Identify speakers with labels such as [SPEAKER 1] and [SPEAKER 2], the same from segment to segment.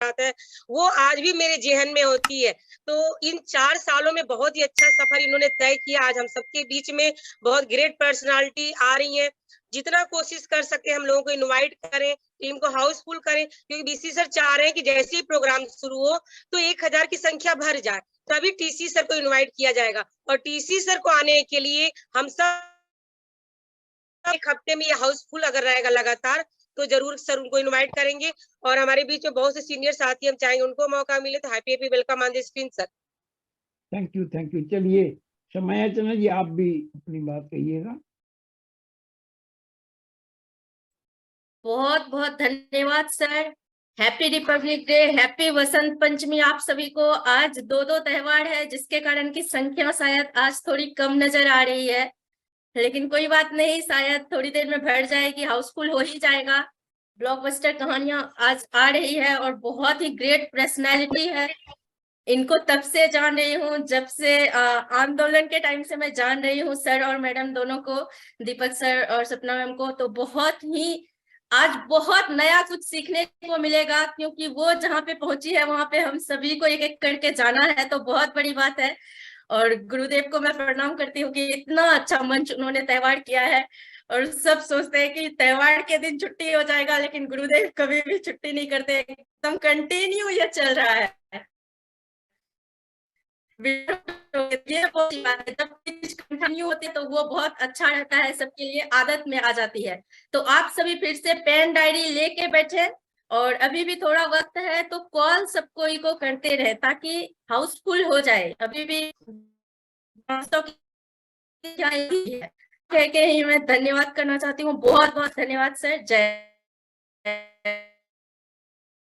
[SPEAKER 1] बात है, वो आज भी मेरे ज़हन में होती है। तो इन 4 सालों में बहुत ही अच्छा सफ़र इन्होंने तय किया। आज हम सबके बीच में बहुत ग्रेट पर्सनैलिटी आ रही हैं। जितना कोशिश कर सके हम लोगों को इनवाइट करें, टीम को हाउसफुल करें, क्योंकि बीसी सर चाह रहे हैं कि जैसे ही प्रोग्राम शुरू हो, तो 1000 की संख्या भर जाए। तभी टीसी सर को इनवाइट किया जाएगा और टीसी सर को आने के लिए हम सब 1 हफ्ते में ये हाउसफुल अगर रहेगा लगातार, तो ज़रूर सर उनको इनवाइट करेंगे और हमारे बीच में बहुत से सीनियर साथी हम चाहेंगे उनको मौका मिले, तो happy welcome on the screen sir.
[SPEAKER 2] Thank you, thank you. चलिए शमाया जी, आप भी अपनी बात कहिएगा।
[SPEAKER 3] बहुत बहुत धन्यवाद sir. Happy republic day, happy Vasant Panchami आप सभी को। आज दो त्योहार है, जिसके कारण की संख्या शायद आज थोड़ी कम नजर आ रही है, लेकिन कोई बात नहीं, शायद थोड़ी देर में भर जाएगी, हाउसफुल हो ही जाएगा। ब्लॉकबस्टर कहानियां आज आ रही है और बहुत ही ग्रेट पर्सनैलिटी है। इनको तब से जान रही हूँ, जब से आंदोलन के टाइम से मैं जान रही हूँ सर और मैडम दोनों को, दीपक सर और सपना मैम को। तो बहुत ही आज बहुत नया कुछ सीखने को मिलेगा, क्योंकि वो जहाँ पे पहुंची है वहां पे हम सभी को एक एक करके जाना है, तो बहुत बड़ी बात है। और गुरुदेव को मैं प्रणाम करती हूँ कि इतना अच्छा मंच उन्होंने त्योहार किया है। और सब सोचते हैं कि त्योहार के दिन छुट्टी हो जाएगा, लेकिन गुरुदेव कभी भी छुट्टी नहीं करते, एकदम कंटिन्यू ये चल रहा है। ये बहुत बात है, जब कंटिन्यू होती है तो वो बहुत अच्छा रहता है, सबके लिए आदत में आ जाती है। तो आप सभी फिर से पेन डायरी लेके बैठे, और अभी भी थोड़ा वक्त है, तो कॉल सबको को करते रहे ताकि हाउसफुल हो जाए। अभी भी कह के ही मैं धन्यवाद करना चाहती हूँ। बहुत बहुत धन्यवाद सर। जय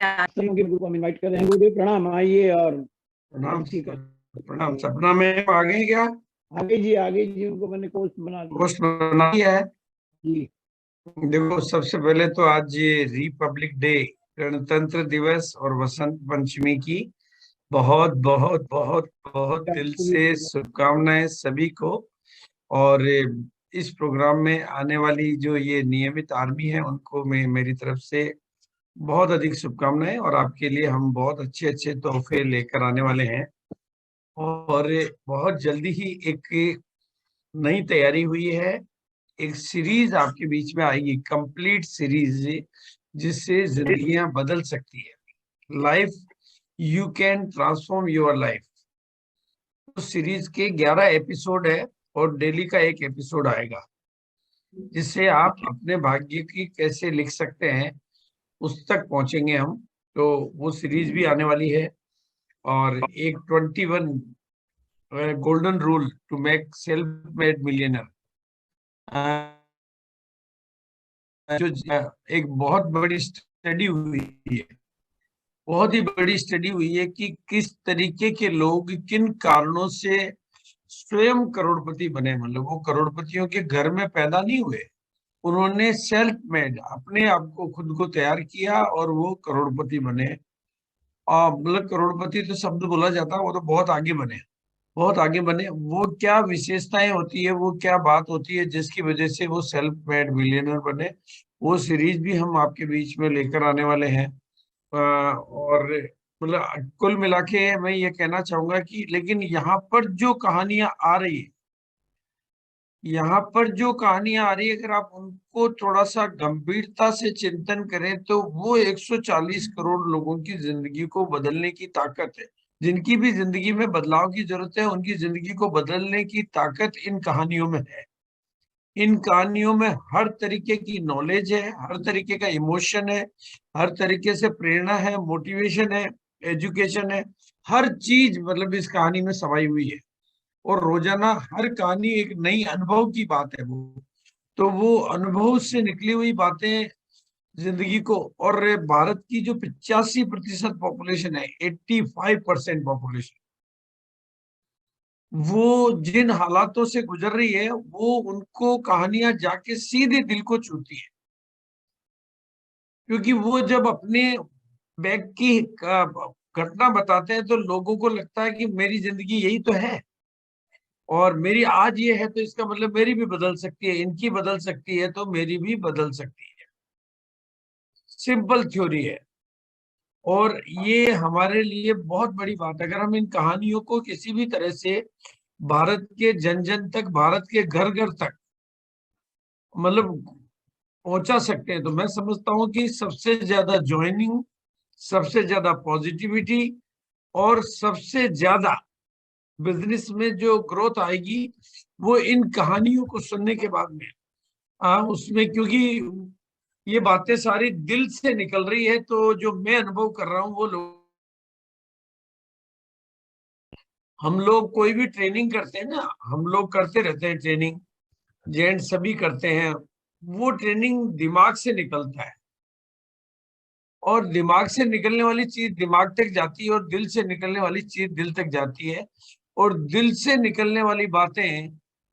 [SPEAKER 2] गुरु को हम इनवाइट कर रहे हैं। गुरुदेव प्रणाम, आइए। और
[SPEAKER 4] प्रणाम प्रणाम। सपना में आ गए क्या?
[SPEAKER 2] आगे जी, उनको मैंने पोस्ट बना
[SPEAKER 4] दिया है
[SPEAKER 2] जी।
[SPEAKER 4] देखो, सबसे पहले तो आज ये रिपब्लिक डे, गणतंत्र दिवस और वसंत पंचमी की बहुत बहुत बहुत बहुत दिल से शुभकामनाएं सभी को। और इस प्रोग्राम में आने वाली जो ये नियमित आर्मी है, उनको मैं मेरी तरफ से बहुत अधिक शुभकामनाएं। और आपके लिए हम बहुत अच्छे अच्छे तोहफे लेकर आने वाले हैं, और बहुत जल्दी ही एक नई तैयारी हुई है। एक सीरीज आपके बीच में आएगी, कंप्लीट सीरीज, जिससे जिंदगियां बदल सकती है। Life, you can transform your life. तो सीरीज के 11 एपिसोड है और डेली का एक एपिसोड आएगा, जिससे आप अपने भाग्य की कैसे लिख सकते हैं उस तक पहुंचेंगे हम। तो वो सीरीज भी आने वाली है। और एक 21 golden rule to make self made millionaire, जो एक बहुत बड़ी स्टडी हुई है, बहुत ही बड़ी स्टडी हुई है कि किस तरीके के लोग किन कारणों से स्वयं करोड़पति बने। मतलब वो करोड़पतियों के घर में पैदा नहीं हुए, उन्होंने सेल्फ मेड, अपने आप को खुद को तैयार किया और वो करोड़पति बने। और मतलब करोड़पति तो शब्द बोला जाता है, वो तो बहुत आगे बने, बहुत आगे बने। वो क्या विशेषताएं होती है, वो क्या बात होती है जिसकी वजह से वो सेल्फ मेड मिलियनर बने, वो सीरीज भी हम आपके बीच में लेकर आने वाले हैं। और मतलब कुल मिला के मैं ये कहना चाहूंगा कि लेकिन यहाँ पर जो कहानियां आ रही है, यहाँ पर जो कहानियां आ रही है, अगर आप उनको थोड़ा सा गंभीरता से चिंतन करें, तो वो 140 करोड़ लोगों की जिंदगी को बदलने की ताकत है। जिनकी भी जिंदगी में बदलाव की जरूरत है, उनकी जिंदगी को बदलने की ताकत इन कहानियों में है। इन कहानियों में हर तरीके की नॉलेज है, हर तरीके का इमोशन है, हर तरीके से प्रेरणा है, मोटिवेशन है, एजुकेशन है, हर चीज मतलब इस कहानी में समाई हुई है। और रोजाना हर कहानी एक नई अनुभव की बात है। वो तो वो अनुभव से निकली हुई बातें जिंदगी को। और भारत की जो 85% पॉपुलेशन है, 85% पॉपुलेशन, वो जिन हालातों से गुजर रही है, वो उनको कहानियां जाके सीधे दिल को छूती है। क्योंकि वो जब अपने बैग की घटना बताते हैं, तो लोगों को लगता है कि मेरी जिंदगी यही तो है, और मेरी आज ये है, तो इसका मतलब मेरी भी बदल सकती है, इनकी बदल सकती है, तो मेरी भी बदल सकती है। सिंपल थ्योरी है। और ये हमारे लिए बहुत बड़ी बात है। अगर हम इन कहानियों को किसी भी तरह से भारत के जन जन तक, भारत के घर घर तक मतलब पहुंचा सकते हैं, तो मैं समझता हूं कि सबसे ज्यादा ज्वाइनिंग, सबसे ज्यादा पॉजिटिविटी और सबसे ज्यादा बिजनेस में जो ग्रोथ आएगी वो इन कहानियों को सुनने के बाद में उसमें, क्योंकि ये बातें सारी दिल से निकल रही है। तो जो मैं अनुभव कर रहा हूँ वो लोग, हम लोग कोई भी ट्रेनिंग करते हैं ना, हम लोग करते रहते हैं ट्रेनिंग, जेंट सभी करते हैं, वो ट्रेनिंग दिमाग से निकलता है और दिमाग से निकलने वाली चीज दिमाग तक जाती है और दिल से निकलने वाली चीज दिल तक जाती है और दिल से निकलने वाली बातें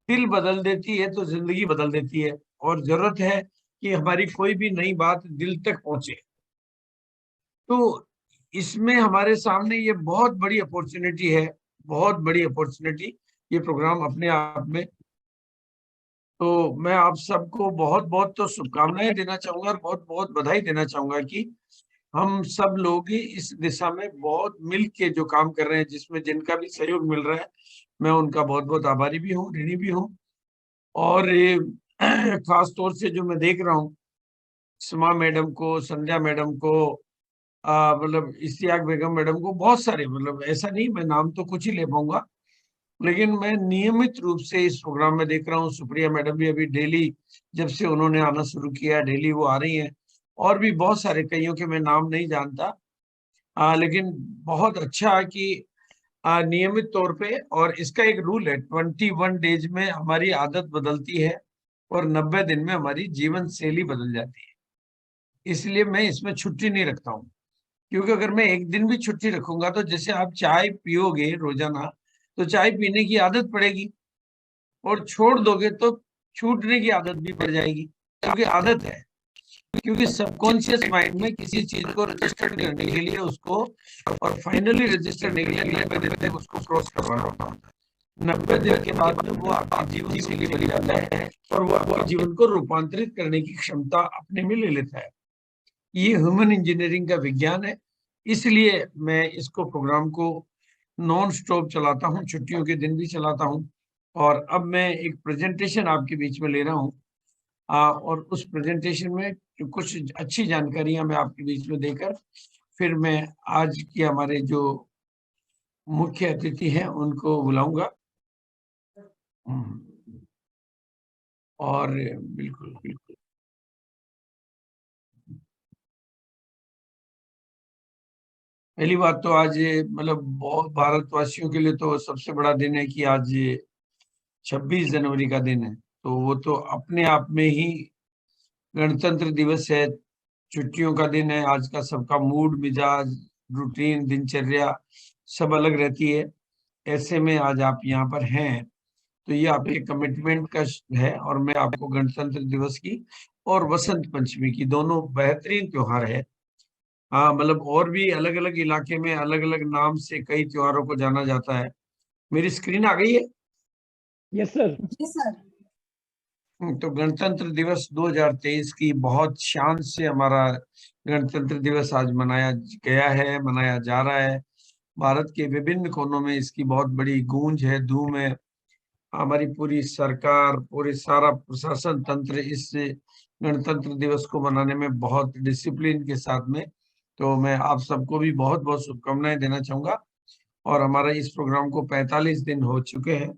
[SPEAKER 4] दिल बदल देती है तो जिंदगी बदल देती है। और जरूरत है कि हमारी कोई भी नई बात दिल तक पहुंचे। तो इसमें हमारे सामने ये बहुत बड़ी अपॉर्चुनिटी है, बहुत बड़ी अपॉर्चुनिटी ये प्रोग्राम अपने आप में। तो मैं आप सबको बहुत बहुत तो शुभकामनाएं देना चाहूंगा और बहुत बहुत बधाई देना चाहूंगा कि हम सब लोग ही इस दिशा में बहुत मिल के जो काम कर रहे हैं, जिसमें जिनका भी सहयोग मिल रहा है, मैं उनका बहुत बहुत आभारी भी हूँ, ऋणी भी हूँ। और खास तौर से जो मैं देख रहा हूँ समा मैडम को, संध्या मैडम को, मतलब इश्तियाक बेगम मैडम को, बहुत सारे, मतलब ऐसा नहीं मैं नाम तो कुछ ही ले पाऊंगा, लेकिन मैं नियमित रूप से इस प्रोग्राम में देख रहा हूँ। सुप्रिया मैडम भी अभी डेली, जब से उन्होंने आना शुरू किया, डेली वो आ रही हैं। और भी बहुत सारे, कईयों के मैं नाम नहीं जानता, लेकिन बहुत अच्छा है कि नियमित तौर पे, और इसका एक रूल है 21 डेज में हमारी आदत बदलती है और 90 दिन में हमारी जीवन शैली बदल जाती है। इसलिए मैं इसमें छुट्टी नहीं रखता हूँ, क्योंकि अगर मैं एक दिन भी छुट्टी रखूंगा तो जैसे आप चाय पियोगे रोजाना तो चाय पीने की आदत पड़ेगी, और छोड़ दोगे तो छूटने की आदत भी पड़ जाएगी, क्योंकि आदत है। क्योंकि सबकॉन्शियस माइंड में किसी चीज को रजिस्टर करने के लिए उसको, और फाइनली रजिस्टर करने के लिए 90 दिन तक उसको क्रॉस करवाना होता है। 90 दिन के बाद में वो आपका जीवन शैली बन जाता है और वो आपके जीवन को रूपांतरित करने की क्षमता अपने में ले लेता है। ये ह्यूमन इंजीनियरिंग का विज्ञान है। इसलिए मैं इसको, प्रोग्राम को नॉन स्टॉप चलाता हूँ, छुट्टियों के दिन भी चलाता हूँ। और अब मैं एक प्रेजेंटेशन आपके बीच में ले रहा हूँ, और उस प्रेजेंटेशन में कुछ अच्छी जानकारियां मैं आपके बीच में देकर फिर मैं आज के हमारे जो मुख्य अतिथि हैं उनको बुलाऊंगा। और बिल्कुल बिल्कुल पहली बात तो आज मतलब बहुत भारतवासियों के लिए तो सबसे बड़ा दिन है कि आज 26 जनवरी का दिन है। तो वो तो अपने आप में ही गणतंत्र दिवस है, छुट्टियों का दिन है। आज का सबका मूड, मिजाज, रूटीन, दिनचर्या सब अलग रहती है। ऐसे में आज आप यहाँ पर हैं तो ये आपके कमिटमेंट का है। और मैं आपको गणतंत्र दिवस की और वसंत पंचमी की, दोनों बेहतरीन त्योहार है। हाँ, मतलब और भी अलग अलग इलाके में अलग अलग नाम से कई त्योहारों को जाना जाता है। मेरी स्क्रीन आ गई है?
[SPEAKER 2] Yes sir.
[SPEAKER 5] जी सर।
[SPEAKER 4] तो गणतंत्र दिवस 2023 की बहुत शान से हमारा गणतंत्र दिवस आज मनाया गया है, मनाया जा रहा है। भारत के विभिन्न कोनों में इसकी बहुत बड़ी गूंज है, धूम है। हमारी पूरी सरकार, पूरे सारा प्रशासन तंत्र इस गणतंत्र दिवस को मनाने में बहुत डिसिप्लिन के साथ में। तो मैं आप सबको भी बहुत बहुत शुभकामनाएं देना चाहूंगा। और हमारा इस प्रोग्राम को 45 दिन हो चुके हैं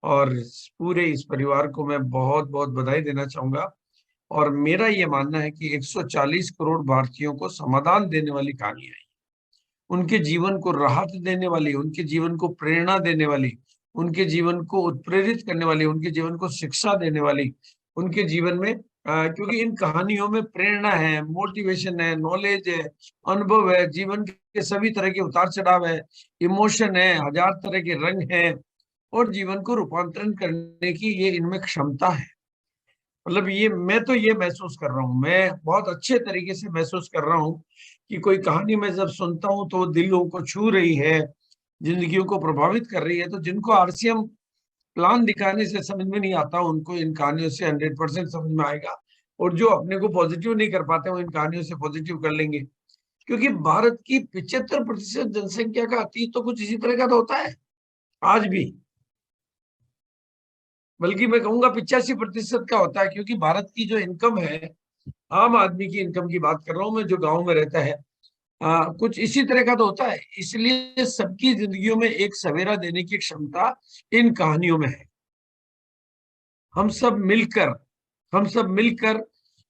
[SPEAKER 4] और पूरे इस परिवार को मैं बहुत बहुत बधाई देना चाहूंगा। और मेरा ये मानना है कि 140 करोड़ भारतीयों को समाधान देने वाली कहानियां हैं, उनके जीवन को राहत देने वाली, उनके जीवन को प्रेरणा देने वाली, उनके जीवन को उत्प्रेरित करने वाली, उनके जीवन को शिक्षा देने वाली, उनके जीवन में क्योंकि इन कहानियों में प्रेरणा है, मोटिवेशन है, नॉलेज है, अनुभव है, जीवन के सभी तरह के उतार चढ़ाव है, इमोशन है, हजार तरह के रंग हैं, और जीवन को रूपांतरण करने की ये इनमें क्षमता है। मतलब ये मैं तो ये महसूस कर रहा हूँ, मैं बहुत अच्छे तरीके से महसूस कर रहा हूँ कि कोई कहानी मैं जब सुनता हूँ तो दिलों को छू रही है, जिंदगियों को प्रभावित कर रही है। तो जिनको आरसीएम प्लान दिखाने से समझ में नहीं आता, उनको इन कहानियों से 100% समझ में आएगा। और जो अपने को पॉजिटिव नहीं कर पाते वो इन कहानियों से पॉजिटिव कर लेंगे, क्योंकि भारत की 75% जनसंख्या का अतीत तो कुछ इसी तरह का तो होता है आज भी, बल्कि मैं कहूंगा 85% का होता है, क्योंकि भारत की जो इनकम है, आम आदमी की इनकम की बात कर रहा हूं मैं, जो गांव में रहता है, कुछ इसी तरह का तो होता है। इसलिए सबकी जिंदगियों में एक सवेरा देने की क्षमता इन कहानियों में है। हम सब मिलकर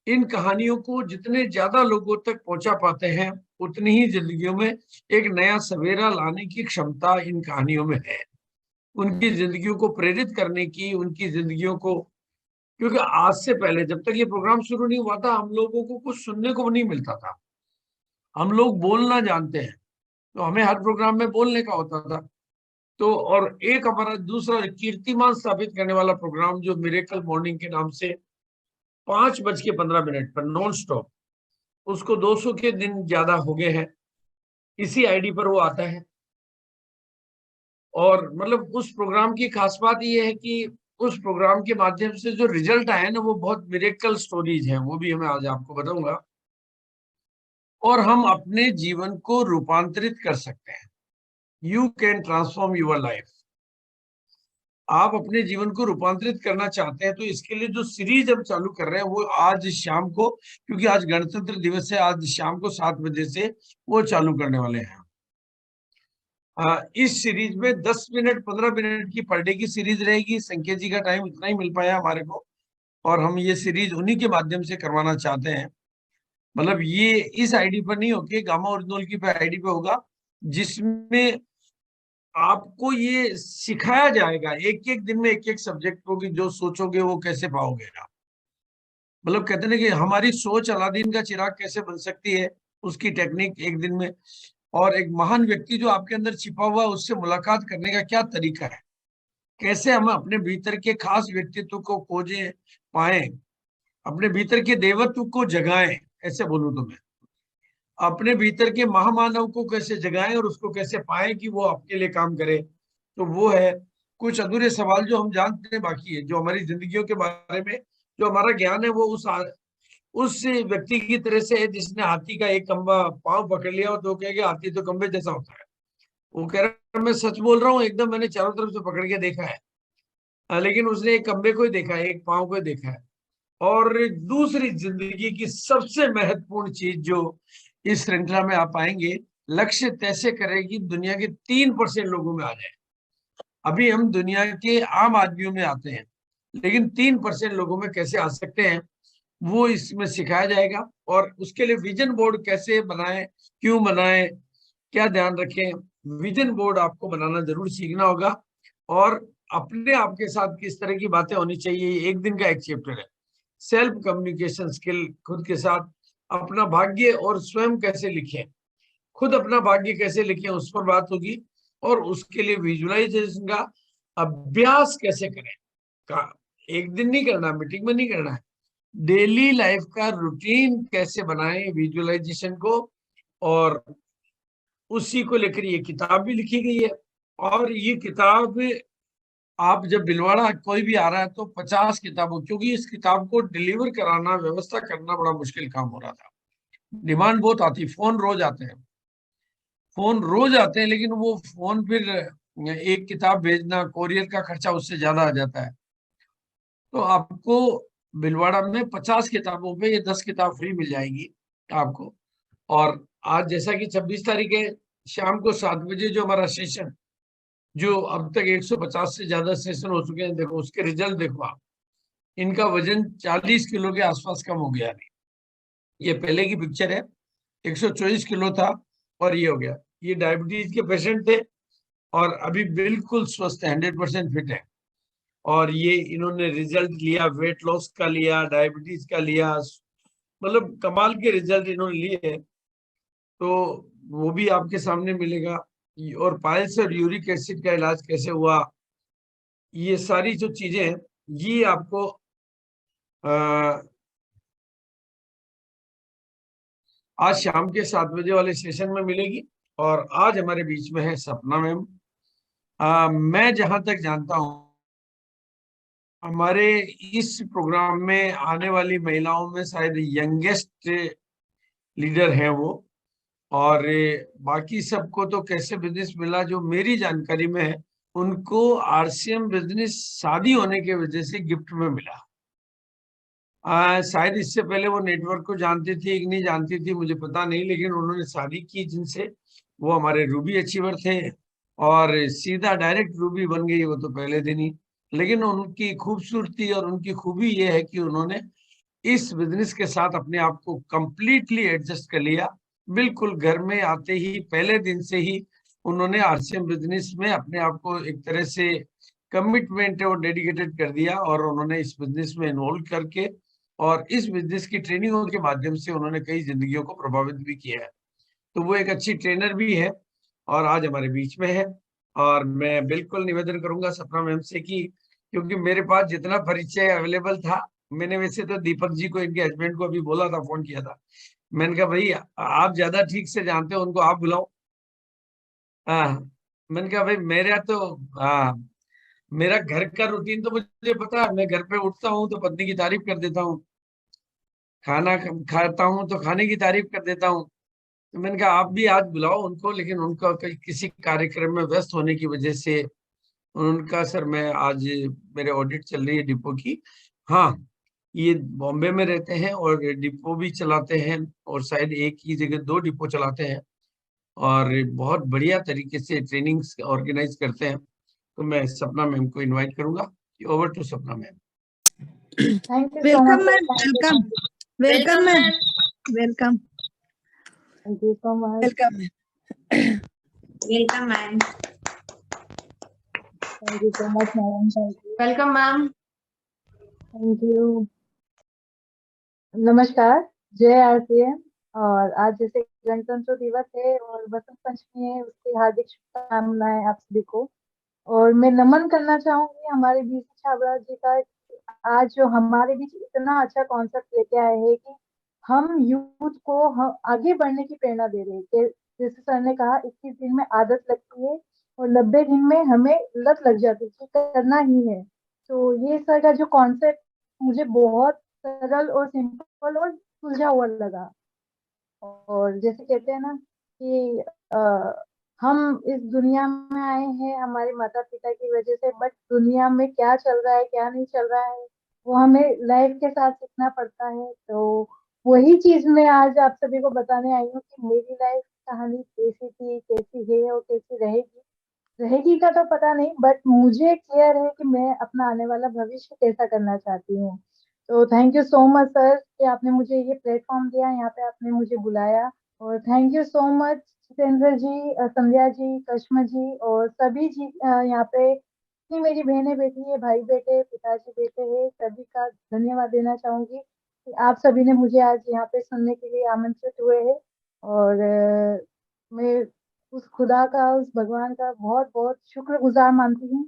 [SPEAKER 4] इन कहानियों को जितने ज्यादा लोगों तक पहुंचा पाते हैं, उतनी ही जिंदगियों में एक नया सवेरा लाने की क्षमता इन कहानियों में है। उनकी जिंदगियों को प्रेरित करने की, उनकी जिंदगियों को, क्योंकि आज से पहले जब तक ये प्रोग्राम शुरू नहीं हुआ था, हम लोगों को कुछ सुनने को नहीं मिलता था। हम लोग बोलना जानते हैं, तो हमें हर प्रोग्राम में बोलने का होता था। तो और एक हमारा दूसरा कीर्तिमान स्थापित करने वाला प्रोग्राम जो मिरेकल मॉर्निंग के नाम से 5:15 पर नॉन स्टॉप, उसको 200 के दिन ज्यादा हो गए हैं, इसी आईडी पर वो आता है। और मतलब उस प्रोग्राम की खास बात ये है कि उस प्रोग्राम के माध्यम से जो रिजल्ट आए ना, वो बहुत मिरेकल स्टोरीज हैं, वो भी हमें आज आपको बताऊंगा। और हम अपने जीवन को रूपांतरित कर सकते हैं। You can transform your life. आप अपने जीवन को रूपांतरित करना चाहते हैं, तो इसके लिए जो सीरीज हम चालू कर रहे हैं वो आज शाम को, क्योंकि आज गणतंत्र दिवस है, आज शाम को 7 बजे से वो चालू करने वाले हैं। इस सीरीज में 10 मिनट 15 मिनट की पर डे की सीरीज रहेगी। संकेत जी का टाइम इतना ही मिल पाया हमारे को, और हम ये सीरीज उन्हीं के माध्यम से करवाना चाहते हैं। मतलब ये इस आईडी पर नहीं होके गामा ओरिजिनल की आईडी पे होगा, जिसमें आपको ये सिखाया जाएगा एक एक दिन में एक एक सब्जेक्ट को, कि जो सोचोगे वो कैसे पाओगे आप। मतलब कहते हैं कि हमारी सोच अलादीन का चिराग कैसे बन सकती है, उसकी टेक्निक एक दिन में। और एक महान व्यक्ति जो आपके अंदर छिपा हुआ है, उससे मुलाकात करने का क्या तरीका है, कैसे हम अपने भीतर के खास व्यक्तित्व को खोजें, पाएं, अपने भीतर के देवत्व को जगाएं, ऐसे बोलूं तो मैं, अपने भीतर के महामानव को कैसे जगाएं और उसको कैसे पाएं कि वो आपके लिए काम करे। तो वो है कुछ अधूरे सवाल जो हम जानते हैं, बाकी है जो हमारी जिंदगियों के बारे में जो हमारा ज्ञान है, वो उस व्यक्ति की तरह से है जिसने हाथी का एक खंबा पांव पकड़ लिया, और तो कहेगा हाथी तो खंबे जैसा होता है। वो कह रहा है मैं सच बोल रहा हूँ, एकदम मैंने चारों तरफ से पकड़ के देखा है, लेकिन उसने एक खंबे को ही देखा है, एक पांव को ही देखा है। और दूसरी जिंदगी की सबसे महत्वपूर्ण चीज जो इस श्रृंखला में आप पाएंगे, लक्ष्य तैसे करेगी दुनिया के 3% लोगों में आ जाए। अभी हम दुनिया के आम आदमियों में आते हैं, लेकिन 3% लोगों में कैसे आ सकते हैं, वो इसमें सिखाया जाएगा। और उसके लिए विजन बोर्ड कैसे बनाएं, क्यों बनाएं, क्या ध्यान रखें, विजन बोर्ड आपको बनाना जरूर सीखना होगा। और अपने आप के साथ किस तरह की बातें होनी चाहिए, एक दिन का एक चैप्टर है। सेल्फ कम्युनिकेशन स्किल, खुद के साथ अपना भाग्य और स्वयं कैसे लिखें, खुद अपना भाग्य कैसे लिखें, उस पर बात होगी। और उसके लिए विजुअलाइजेशन का अभ्यास कैसे करें, का एक दिन नहीं करना, मीटिंग में नहीं करना है, डेली लाइफ का रूटीन कैसे बनाएं विजुअलाइजेशन को। और उसी को लेकर ये किताब भी लिखी गई है। और ये किताब आप जब भिलवाड़ा कोई भी आ रहा है तो 50 किताबों, क्योंकि इस किताब को डिलीवर कराना, व्यवस्था करना बड़ा मुश्किल काम हो रहा था। डिमांड बहुत आती, फोन रोज आते हैं, लेकिन वो फोन फिर एक किताब भेजना, कोरियर का खर्चा उससे ज्यादा आ जाता है। तो आपको भिलवाड़ा में 50 किताबों पे ये 10 किताब फ्री मिल जाएगी आपको। और आज जैसा कि 26 तारीख है, शाम को 7 बजे जो हमारा सेशन, जो अब तक 150 से ज्यादा सेशन हो चुके हैं, देखो उसके रिजल्ट देखो आप, इनका वजन 40 किलो के आसपास कम हो गया। ये पहले की पिक्चर है, 124 किलो था और ये हो गया। ये डायबिटीज के पेशेंट थे और अभी बिल्कुल स्वस्थ है, 100% फिट है। और ये इन्होंने रिजल्ट लिया, वेट लॉस का लिया, डायबिटीज का लिया, मतलब कमाल के रिजल्ट इन्होंने लिए हैं। तो वो भी आपके सामने मिलेगा। और पाइल्स और यूरिक एसिड का इलाज कैसे हुआ, ये सारी जो चीजें हैं, ये आपको आज शाम के 7 बजे वाले सेशन में मिलेगी। और आज हमारे बीच में है सपना मैम। मैं जहां तक जानता हूं, हमारे इस प्रोग्राम में आने वाली महिलाओं में शायद यंगेस्ट लीडर हैं वो। और बाकी सबको तो कैसे बिजनेस मिला, जो मेरी जानकारी में है, उनको आरसीएम बिजनेस शादी होने की वजह से गिफ्ट में मिला। शायद इससे पहले वो नेटवर्क को जानती थी कि नहीं जानती थी, मुझे पता नहीं, लेकिन उन्होंने शादी की जिनसे, वो हमारे रूबी अचीवर थे और सीधा डायरेक्ट रूबी बन गई वो तो पहले दिन ही। लेकिन उनकी खूबसूरती और उनकी खूबी ये है कि उन्होंने इस बिजनेस के साथ अपने आप को कंप्लीटली एडजस्ट कर लिया। बिल्कुल घर में आते ही पहले दिन से ही उन्होंने आरसीएम बिजनेस में अपने आप को एक तरह से कमिटमेंट और डेडिकेटेड कर दिया, और उन्होंने इस बिजनेस में इन्वॉल्व करके और इस बिजनेस की ट्रेनिंगों के माध्यम से उन्होंने कई जिंदगियों को प्रभावित भी किया है। तो वो एक अच्छी ट्रेनर भी है और आज हमारे बीच में है। और मैं बिल्कुल निवेदन करूंगा सपना मैम से कि, क्योंकि मेरे पास जितना परिचय अवेलेबल था, मैंने वैसे तो दीपक जी को, इनके हस्बैंड को अभी बोला था, फोन किया था, मैंने कहा भाई आप ज्यादा ठीक से जानते हो उनको, आप बुलाओ। हाँ, मैंने कहा भाई मेरा तो मेरा घर का रूटीन तो मुझे पता है, मैं घर पे उठता हूँ तो पत्नी की तारीफ कर देता हूँ, खाना खाता हूँ तो खाने की तारीफ कर देता हूँ। तो मैंने कहा आप भी आज बुलाओ उनको, लेकिन उनका किसी कार्यक्रम में व्यस्त होने की वजह से उनका, सर मैं आज, मेरे ऑडिट चल रही है डिपो की। हाँ, ये बॉम्बे में रहते हैं और डिपो भी चलाते हैं, और शायद एक ही जगह 2 डिपो चलाते हैं, और बहुत बढ़िया तरीके से ट्रेनिंग्स ऑर्गेनाइज करते हैं। तो मैं सपना मैम को इनवाइट करूंगा। ओवर टू सपना ma'am.
[SPEAKER 5] Thank you so
[SPEAKER 6] welcome
[SPEAKER 5] much.
[SPEAKER 6] Ma'am, welcome welcome ma'am, welcome
[SPEAKER 5] Thank you so much.
[SPEAKER 6] Welcome ma'am.
[SPEAKER 3] Welcome ma'am.
[SPEAKER 5] Thank you so much, madam. Thank you.
[SPEAKER 3] Welcome ma'am.
[SPEAKER 5] Thank you. नमस्कार, जय RCM. और आज जैसे गणतंत्र दिवस है और बसंत पंचमी है, उसकी हार्दिक शुभकामनाएं आप सभी को। और मैं नमन करना चाहूंगी हमारे बीच छाबड़ा जी का, आज जो हमारे बीच इतना अच्छा कॉन्सेप्ट लेके आए हैं कि हम यूथ को आगे बढ़ने की प्रेरणा दे रहे हैं। कि जैसे सर ने कहा 21 दिन में आदत लगती है और 90 दिन में हमें लत लग जाती है कि करना ही है। तो ये सर का जो कॉन्सेप्ट मुझे बहुत सरल और सिंपल और सुलझा हुआ लगा। और जैसे कहते हैं ना कि हम इस दुनिया में आए हैं हमारे माता पिता की वजह से, बट दुनिया में क्या चल रहा है क्या नहीं चल रहा है वो हमें लाइफ के साथ सीखना पड़ता है। तो वही चीज मैं आज आप सभी को बताने आई हूँ कि मेरी लाइफ कहानी कैसी थी, कैसी है और कैसी रहेगी। रहेगी का तो पता नहीं, बट मुझे क्लियर है कि मैं अपना आने वाला भविष्य कैसा करना चाहती हूँ। तो thank you so much sir कि आपने मुझे ये प्लेटफॉर्म दिया, यहाँ पे आपने मुझे बुलाया। और thank you so much Jitendra ji, Sandhya ji, Kashma ji और सभी जी यहाँ पे जितनी मेरी बहनें बैठी है, भाई बेटे, पिताजी बेटे हैं, सभी का धन्यवाद देना चाहूंगी कि आप सभी ने मुझे आज यहाँ पे सुनने के लिए आमंत्रित हुए हैं। और मैं उस खुदा का, उस भगवान का बहुत बहुत शुक्रगुजार मानती हूँ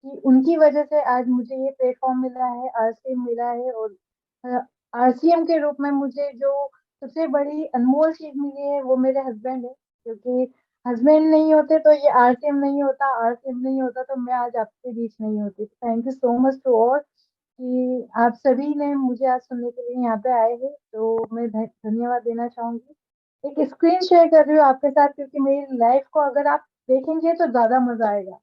[SPEAKER 5] कि उनकी वजह से आज मुझे ये प्लेटफॉर्म मिला है, आरसीएम मिला है। और आरसीएम के रूप में मुझे जो सबसे बड़ी अनमोल चीज मिली है वो मेरे हस्बैंड है, क्योंकि हस्बैंड नहीं होते तो ये आरसीएम नहीं होता, आरसीएम नहीं होता तो मैं आज आपके बीच नहीं होती। Thank you so much to all कि आप सभी ने मुझे आज सुनने के लिए यहाँ पे आए हैं। तो मैं धन्यवाद देना चाहूंगी। एक स्क्रीन शेयर कर रही हूँ आपके साथ, क्योंकि मेरी लाइफ को अगर आप देखेंगे तो ज्यादा मजा आएगा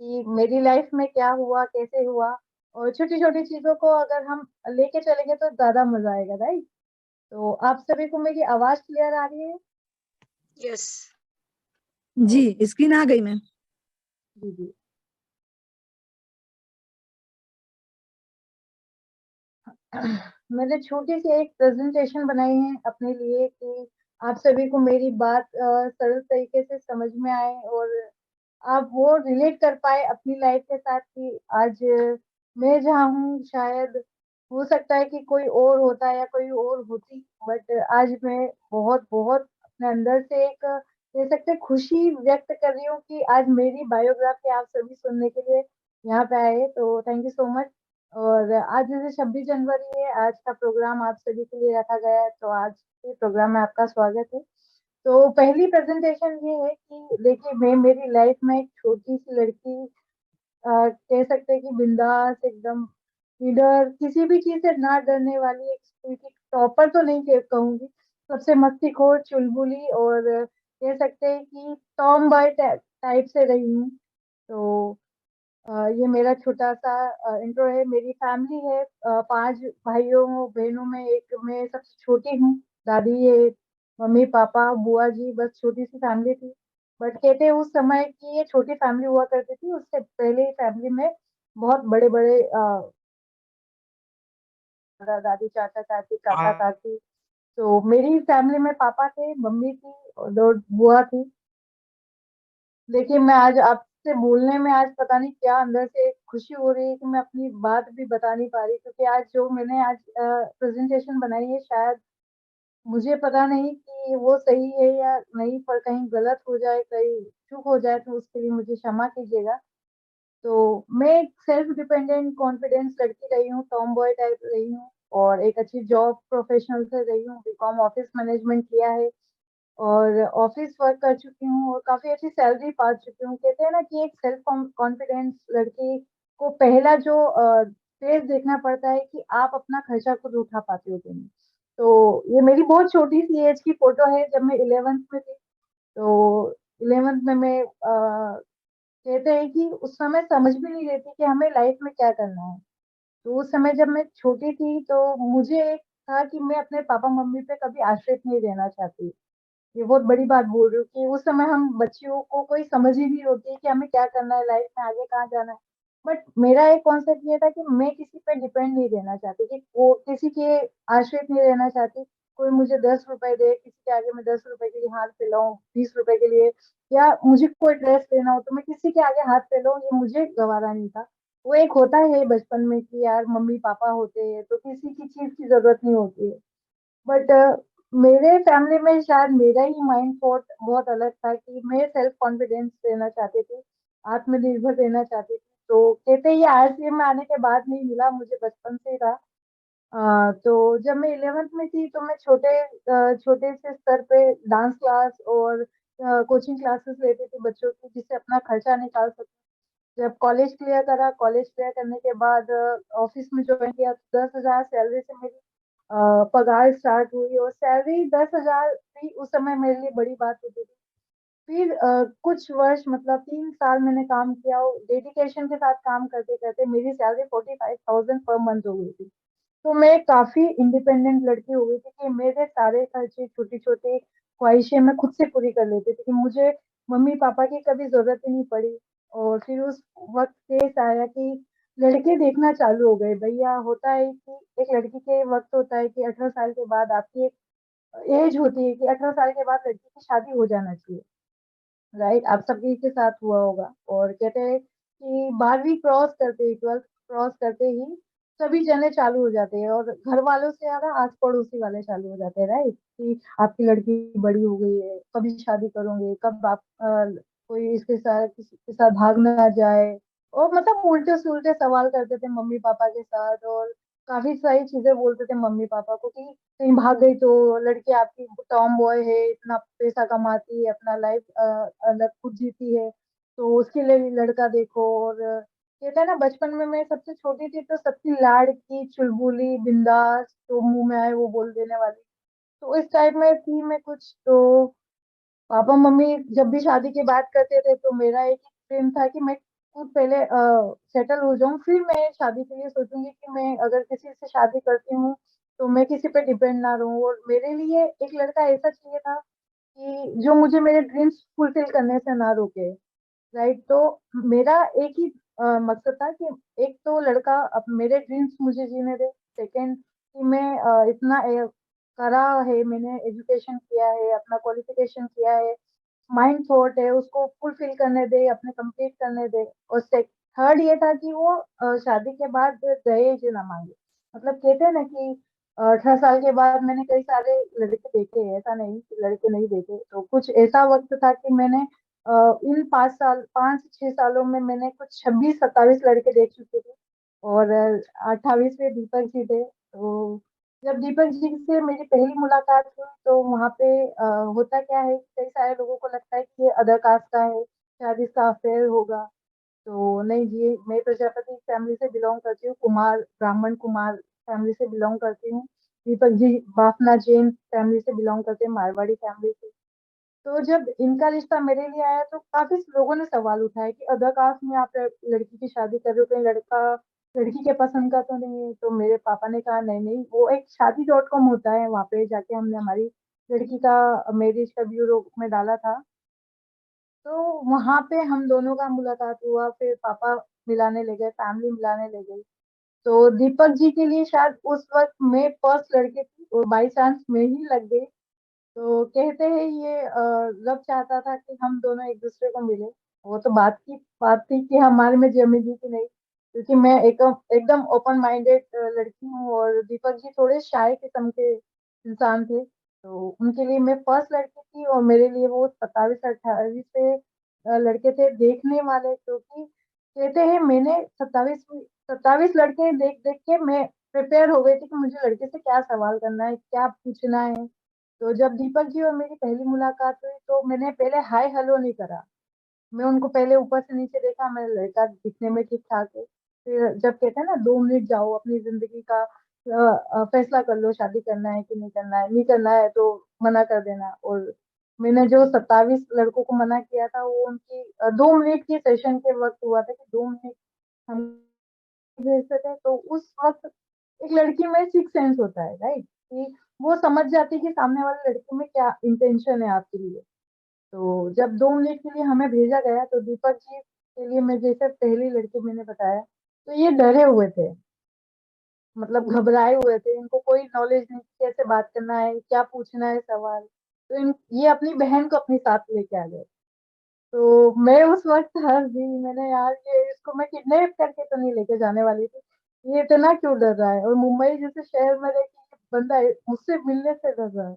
[SPEAKER 5] कि मेरी लाइफ में क्या हुआ, कैसे हुआ। और छोटी छोटी चीजों को अगर हम लेके चलेंगे तो ज्यादा मजा आएगा, राइट। तो आप सभी को मेरी आवाज क्लियर आ रही है?
[SPEAKER 1] यस।
[SPEAKER 6] जी, स्क्रीन आ गई मैम।
[SPEAKER 5] जी जी। मैंने छोटी सी एक प्रेजेंटेशन बनाई है अपने लिए कि आप सभी को मेरी बात सरल तरीके से समझ में आए और आप वो रिलेट कर पाए अपनी लाइफ के साथ कि आज मैं जहाँ हूँ शायद हो सकता है कि कोई और होता या कोई और होती, बट आज मैं बहुत बहुत अपने अंदर से एक कह सकते हैं खुशी व्यक्त कर रही हूँ कि आज मेरी बायोग्राफी आप सभी सुनने के लिए यहाँ पे आए। तो थैंक यू सो मच। और आज जैसे 26 जनवरी है, आज का प्रोग्राम आप सभी के लिए रखा गया है, तो आज के प्रोग्राम में आपका स्वागत है। तो पहली प्रेजेंटेशन ये है कि देखिए मैं मेरी लाइफ में एक छोटी सी लड़की कह सकते हैं कि बिंदास एकदम निडर, किसी भी चीज से ना डरने वाली, एक स्कूल की टॉपर तो नहीं कहूंगी, सबसे मस्तीखोर, चुलबुली और कह सकते हैं कि टॉम बॉय टाइप से रही हूँ। तो ये मेरा छोटा सा इंट्रो है। मेरी फैमिली है 5 भाइयों बहनों में एक मैं सबसे छोटी हूँ। दादी है, मम्मी पापा बुआ जी, बस छोटी सी फैमिली थी। बट कहते हैं उस समय की ये छोटी फैमिली हुआ करती थी, उससे पहले फैमिली में बहुत बड़े बड़े दादा दादी, चाचा चाची, काका
[SPEAKER 4] हाँ,
[SPEAKER 5] काकी। तो मेरी फैमिली में पापा थे, मम्मी थी और 2 बुआ थी। देखिए मैं आज आपसे बोलने में आज पता नहीं क्या अंदर से एक खुशी हो रही है कि मैं अपनी बात भी बता नहीं पा रही, क्योंकि आज जो मैंने आज प्रेजेंटेशन बनाई है, शायद मुझे पता नहीं कि वो सही है या नहीं, पर कहीं गलत हो जाए, कहीं चूक हो जाए तो उसके लिए मुझे क्षमा कीजिएगा। तो मैं एक सेल्फ डिपेंडेंट कॉन्फिडेंस लड़की रही हूँ, टॉम बॉय टाइप रही हूँ और एक अच्छी जॉब प्रोफेशनल से रही हूँ। बीकॉम ऑफिस मैनेजमेंट किया है और ऑफिस वर्क कर चुकी हूँ और काफी अच्छी सैलरी पा चुकी हूँ। कहते हैं ना कि एक सेल्फ कॉन्फिडेंस लड़की को पहला जो फेज देखना पड़ता है कि आप अपना खर्चा खुद उठा पाते हो कि नहीं। तो ये मेरी बहुत छोटी सी एज की फोटो है, जब मैं 11th में थी। तो 11th में मैं कहते हैं कि उस समय समझ भी नहीं रहती कि हमें लाइफ में क्या करना है। तो उस समय जब मैं छोटी थी तो मुझे एक था कि मैं अपने पापा मम्मी पे कभी आश्रित नहीं रहना चाहती। ये बहुत बड़ी बात बोल रही हूँ कि उस समय हम बच्चियों को कोई समझ ही नहीं होती कि हमें क्या करना है लाइफ में, आगे कहाँ जाना है। बट मेरा एक कॉन्सेप्ट ये था कि मैं किसी पे डिपेंड नहीं रहना चाहती, कि वो किसी के आश्रित नहीं रहना चाहती। कोई मुझे 10 रुपए दे, किसी के आगे मैं 10 रुपए के लिए हाथ फैलाऊं, 20 रुपए के लिए, या मुझे कोई ड्रेस लेना हो तो मैं किसी के आगे हाथ फैलाऊं, ये मुझे गवारा नहीं था। वो एक होता है बचपन में कि यार मम्मी पापा होते हैं तो किसी की चीज की जरूरत नहीं होती है। बट मेरे फैमिली में शायद मेरा ही माइंड थॉट बहुत अलग था कि मैं सेल्फ कॉन्फिडेंस देना चाहती थी, आत्मनिर्भर रहना चाहती थी। तो कहते हैं ये आरसीए में आने के बाद नहीं मिला, मुझे बचपन से ही था। तो जब मैं 11th में थी तो मैं छोटे से स्तर पे डांस क्लास और कोचिंग क्लासेस लेती थी बच्चों की, जिससे अपना खर्चा निकाल सकूं। जब कॉलेज क्लियर करा, कॉलेज क्लियर करने के बाद ऑफिस में ज्वाइन किया तो 10,000 सैलरी से मेरी पगार स्टार्ट हुई, और सैलरी 10,000 भी उस समय मेरे लिए बड़ी बात होती थी। फिर कुछ वर्ष मतलब 3 साल मैंने काम किया और डेडिकेशन के साथ काम करते करते मेरी सैलरी 45,000 पर मंथ हो गई थी। तो मैं काफी इंडिपेंडेंट लड़की हो गई थी कि मेरे सारे खर्चे, छोटी छोटी ख्वाहिशें मैं खुद से पूरी कर लेती थी, कि मुझे मम्मी पापा की कभी जरूरत ही नहीं पड़ी। और फिर उस वक्त केस आया कि लड़के देखना चालू हो गए। भैया होता है कि एक लड़की के वक्त होता है कि 18 साल के बाद आपकी एक एज होती है कि 18 साल के बाद लड़की की शादी हो जाना चाहिए। राइट, आप सभी के साथ हुआ होगा। और कहते हैं कि 12वीं क्रॉस करते ही, 12th क्रॉस करते ही सभी जने चालू हो जाते हैं, और घर वालों से ज्यादा आस पड़ोसी वाले चालू हो जाते हैं। राइट, कि आपकी लड़की बड़ी हो गई है, कभी शादी करोगे, कब आप कोई इसके साथ किसी के साथ भाग ना जाए। और मतलब उल्टे से उल्टे सवाल करते थे मम्मी पापा के साथ, और काफी सारी चीजें बोलते थे मम्मी पापा को कि कहीं भाग गई तो लड़की आपकी टॉम बॉय है, इतना पैसा कमाती है, अपना लाइफ अलग खुद जीती है, तो उसके लिए लड़का देखो। और कहते हैं ना, बचपन में मैं सबसे छोटी थी तो सबकी लाड़की, चुलबुली, बिंदास, तो मुंह में आए वो बोल देने वाली। तो इस टाइप में थी मैं कुछ। तो पापा मम्मी जब भी शादी की बात करते थे तो मेरा एक ड्रीम था कि मैं खुद पहले सेटल हो जाऊं, फिर मैं शादी के लिए सोचूंगी कि मैं अगर किसी से शादी करती हूँ तो मैं किसी पे डिपेंड ना रहूं। और मेरे लिए एक लड़का ऐसा चाहिए था कि जो मुझे मेरे ड्रीम्स फुलफिल करने से ना रोके। राइट, तो मेरा एक ही मकसद था कि एक तो लड़का अब मेरे ड्रीम्स मुझे जीने दे। सेकंड, कि मैं इतना करा है, मैंने एजुकेशन किया है, अपना क्वालिफिकेशन किया है, माइंड थॉट है, उसको फुलफिल करने दे, अपने कंप्लीट करने दे। और थर्ड ये था कि वो शादी के बाद दहेज ना मांगे। मतलब कहते हैं ना कि 18 साल के बाद मैंने कई सारे लड़के देखे हैं, ऐसा नहीं कि लड़के नहीं देखे। तो कुछ ऐसा वक्त था कि मैंने इन 5 6 सालों में मैंने कुछ 26 27 लड़के देख चुकी थी। और 28वें दीपक जी थे। तो जब दीपक जी से मेरी पहली मुलाकात हुई तो वहाँ पे होता क्या है, कई सारे लोगों को लगता है कि ये अदर कास्ट का है, शायद इसका अफेयर होगा। तो नहीं जी, मैं प्रजापति फैमिली से बिलोंग करती हूँ, कुमार, ब्राह्मण कुमार फैमिली से बिलोंग करती हूँ। दीपक जी बाफना जैन फैमिली से बिलोंग करते हैं, मारवाड़ी फैमिली से। तो जब इनका रिश्ता मेरे लिए आया तो काफी लोगों ने सवाल उठाया कि अदर कास्ट में आप लड़की की शादी कर रहे हो, कहीं लड़का लड़की के पसंद का तो नहीं है। तो मेरे पापा ने कहा नहीं नहीं, वो एक शादी.com होता है, वहां पे जाके हमने हमारी लड़की का मैरिज का ब्यूरो में डाला था। तो वहां पे हम दोनों का मुलाकात हुआ, फिर पापा मिलाने ले गए, फैमिली मिलाने ले गई। तो दीपक जी के लिए शायद उस वक्त मैं फर्स्ट लड़की थी और बाई चांस मैं ही लग गई। तो कहते हैं ये रब चाहता था कि हम दोनों एक दूसरे को मिले। वो तो बात थी कि हमारे में जमेगी कि नहीं, क्योंकि मैं एकदम ओपन माइंडेड लड़की हूँ और दीपक जी थोड़े शाय किस्म के इंसान थे। तो उनके लिए मैं फर्स्ट लड़की थी और मेरे लिए वो 27-28 से लड़के थे देखने वाले, क्योंकि कहते हैं मैंने 27 लड़के देख देख के मैं प्रिपेयर हो गई थी कि मुझे लड़के से क्या सवाल करना है, क्या पूछना है। तो जब दीपक जी और मेरी पहली मुलाकात हुई तो मैंने पहले हाय हेलो नहीं करा। मैं उनको पहले ऊपर से नीचे देखा, मेरा लड़का दिखने में ठीक ठाक है। फिर जब कहते हैं ना 2 मिनट जाओ अपनी जिंदगी का फैसला कर लो, शादी करना है कि नहीं करना है, नहीं करना है तो मना कर देना। और मैंने जो 27 लड़कों को मना किया था वो उनकी 2 मिनट की सेशन के वक्त हुआ था कि 2 मिनट हम भेज सके। तो उस वक्त एक लड़की में सिक्स सेंस होता है, राइट, कि वो समझ जाती है कि सामने वाले लड़के में क्या इंटेंशन है आपके लिए। तो जब 2 मिनट के लिए हमें भेजा गया तो दीपक जी के लिए, मैं जैसे पहली लड़की मैंने बताया, तो ये डरे हुए थे, मतलब घबराए हुए थे, इनको कोई नॉलेज नहीं कि कैसे बात करना है, क्या पूछना है सवाल। तो ये अपनी बहन को अपने साथ लेके आ गए। तो मैं उस वक्त हंस दी, मैंने यार ये इसको मैं किडनैप करके तो नहीं लेके जाने वाली थी, ये इतना क्यों डर रहा है, और मुंबई जैसे शहर में रह के ये बंदा मुझसे मिलने से डर रहा है।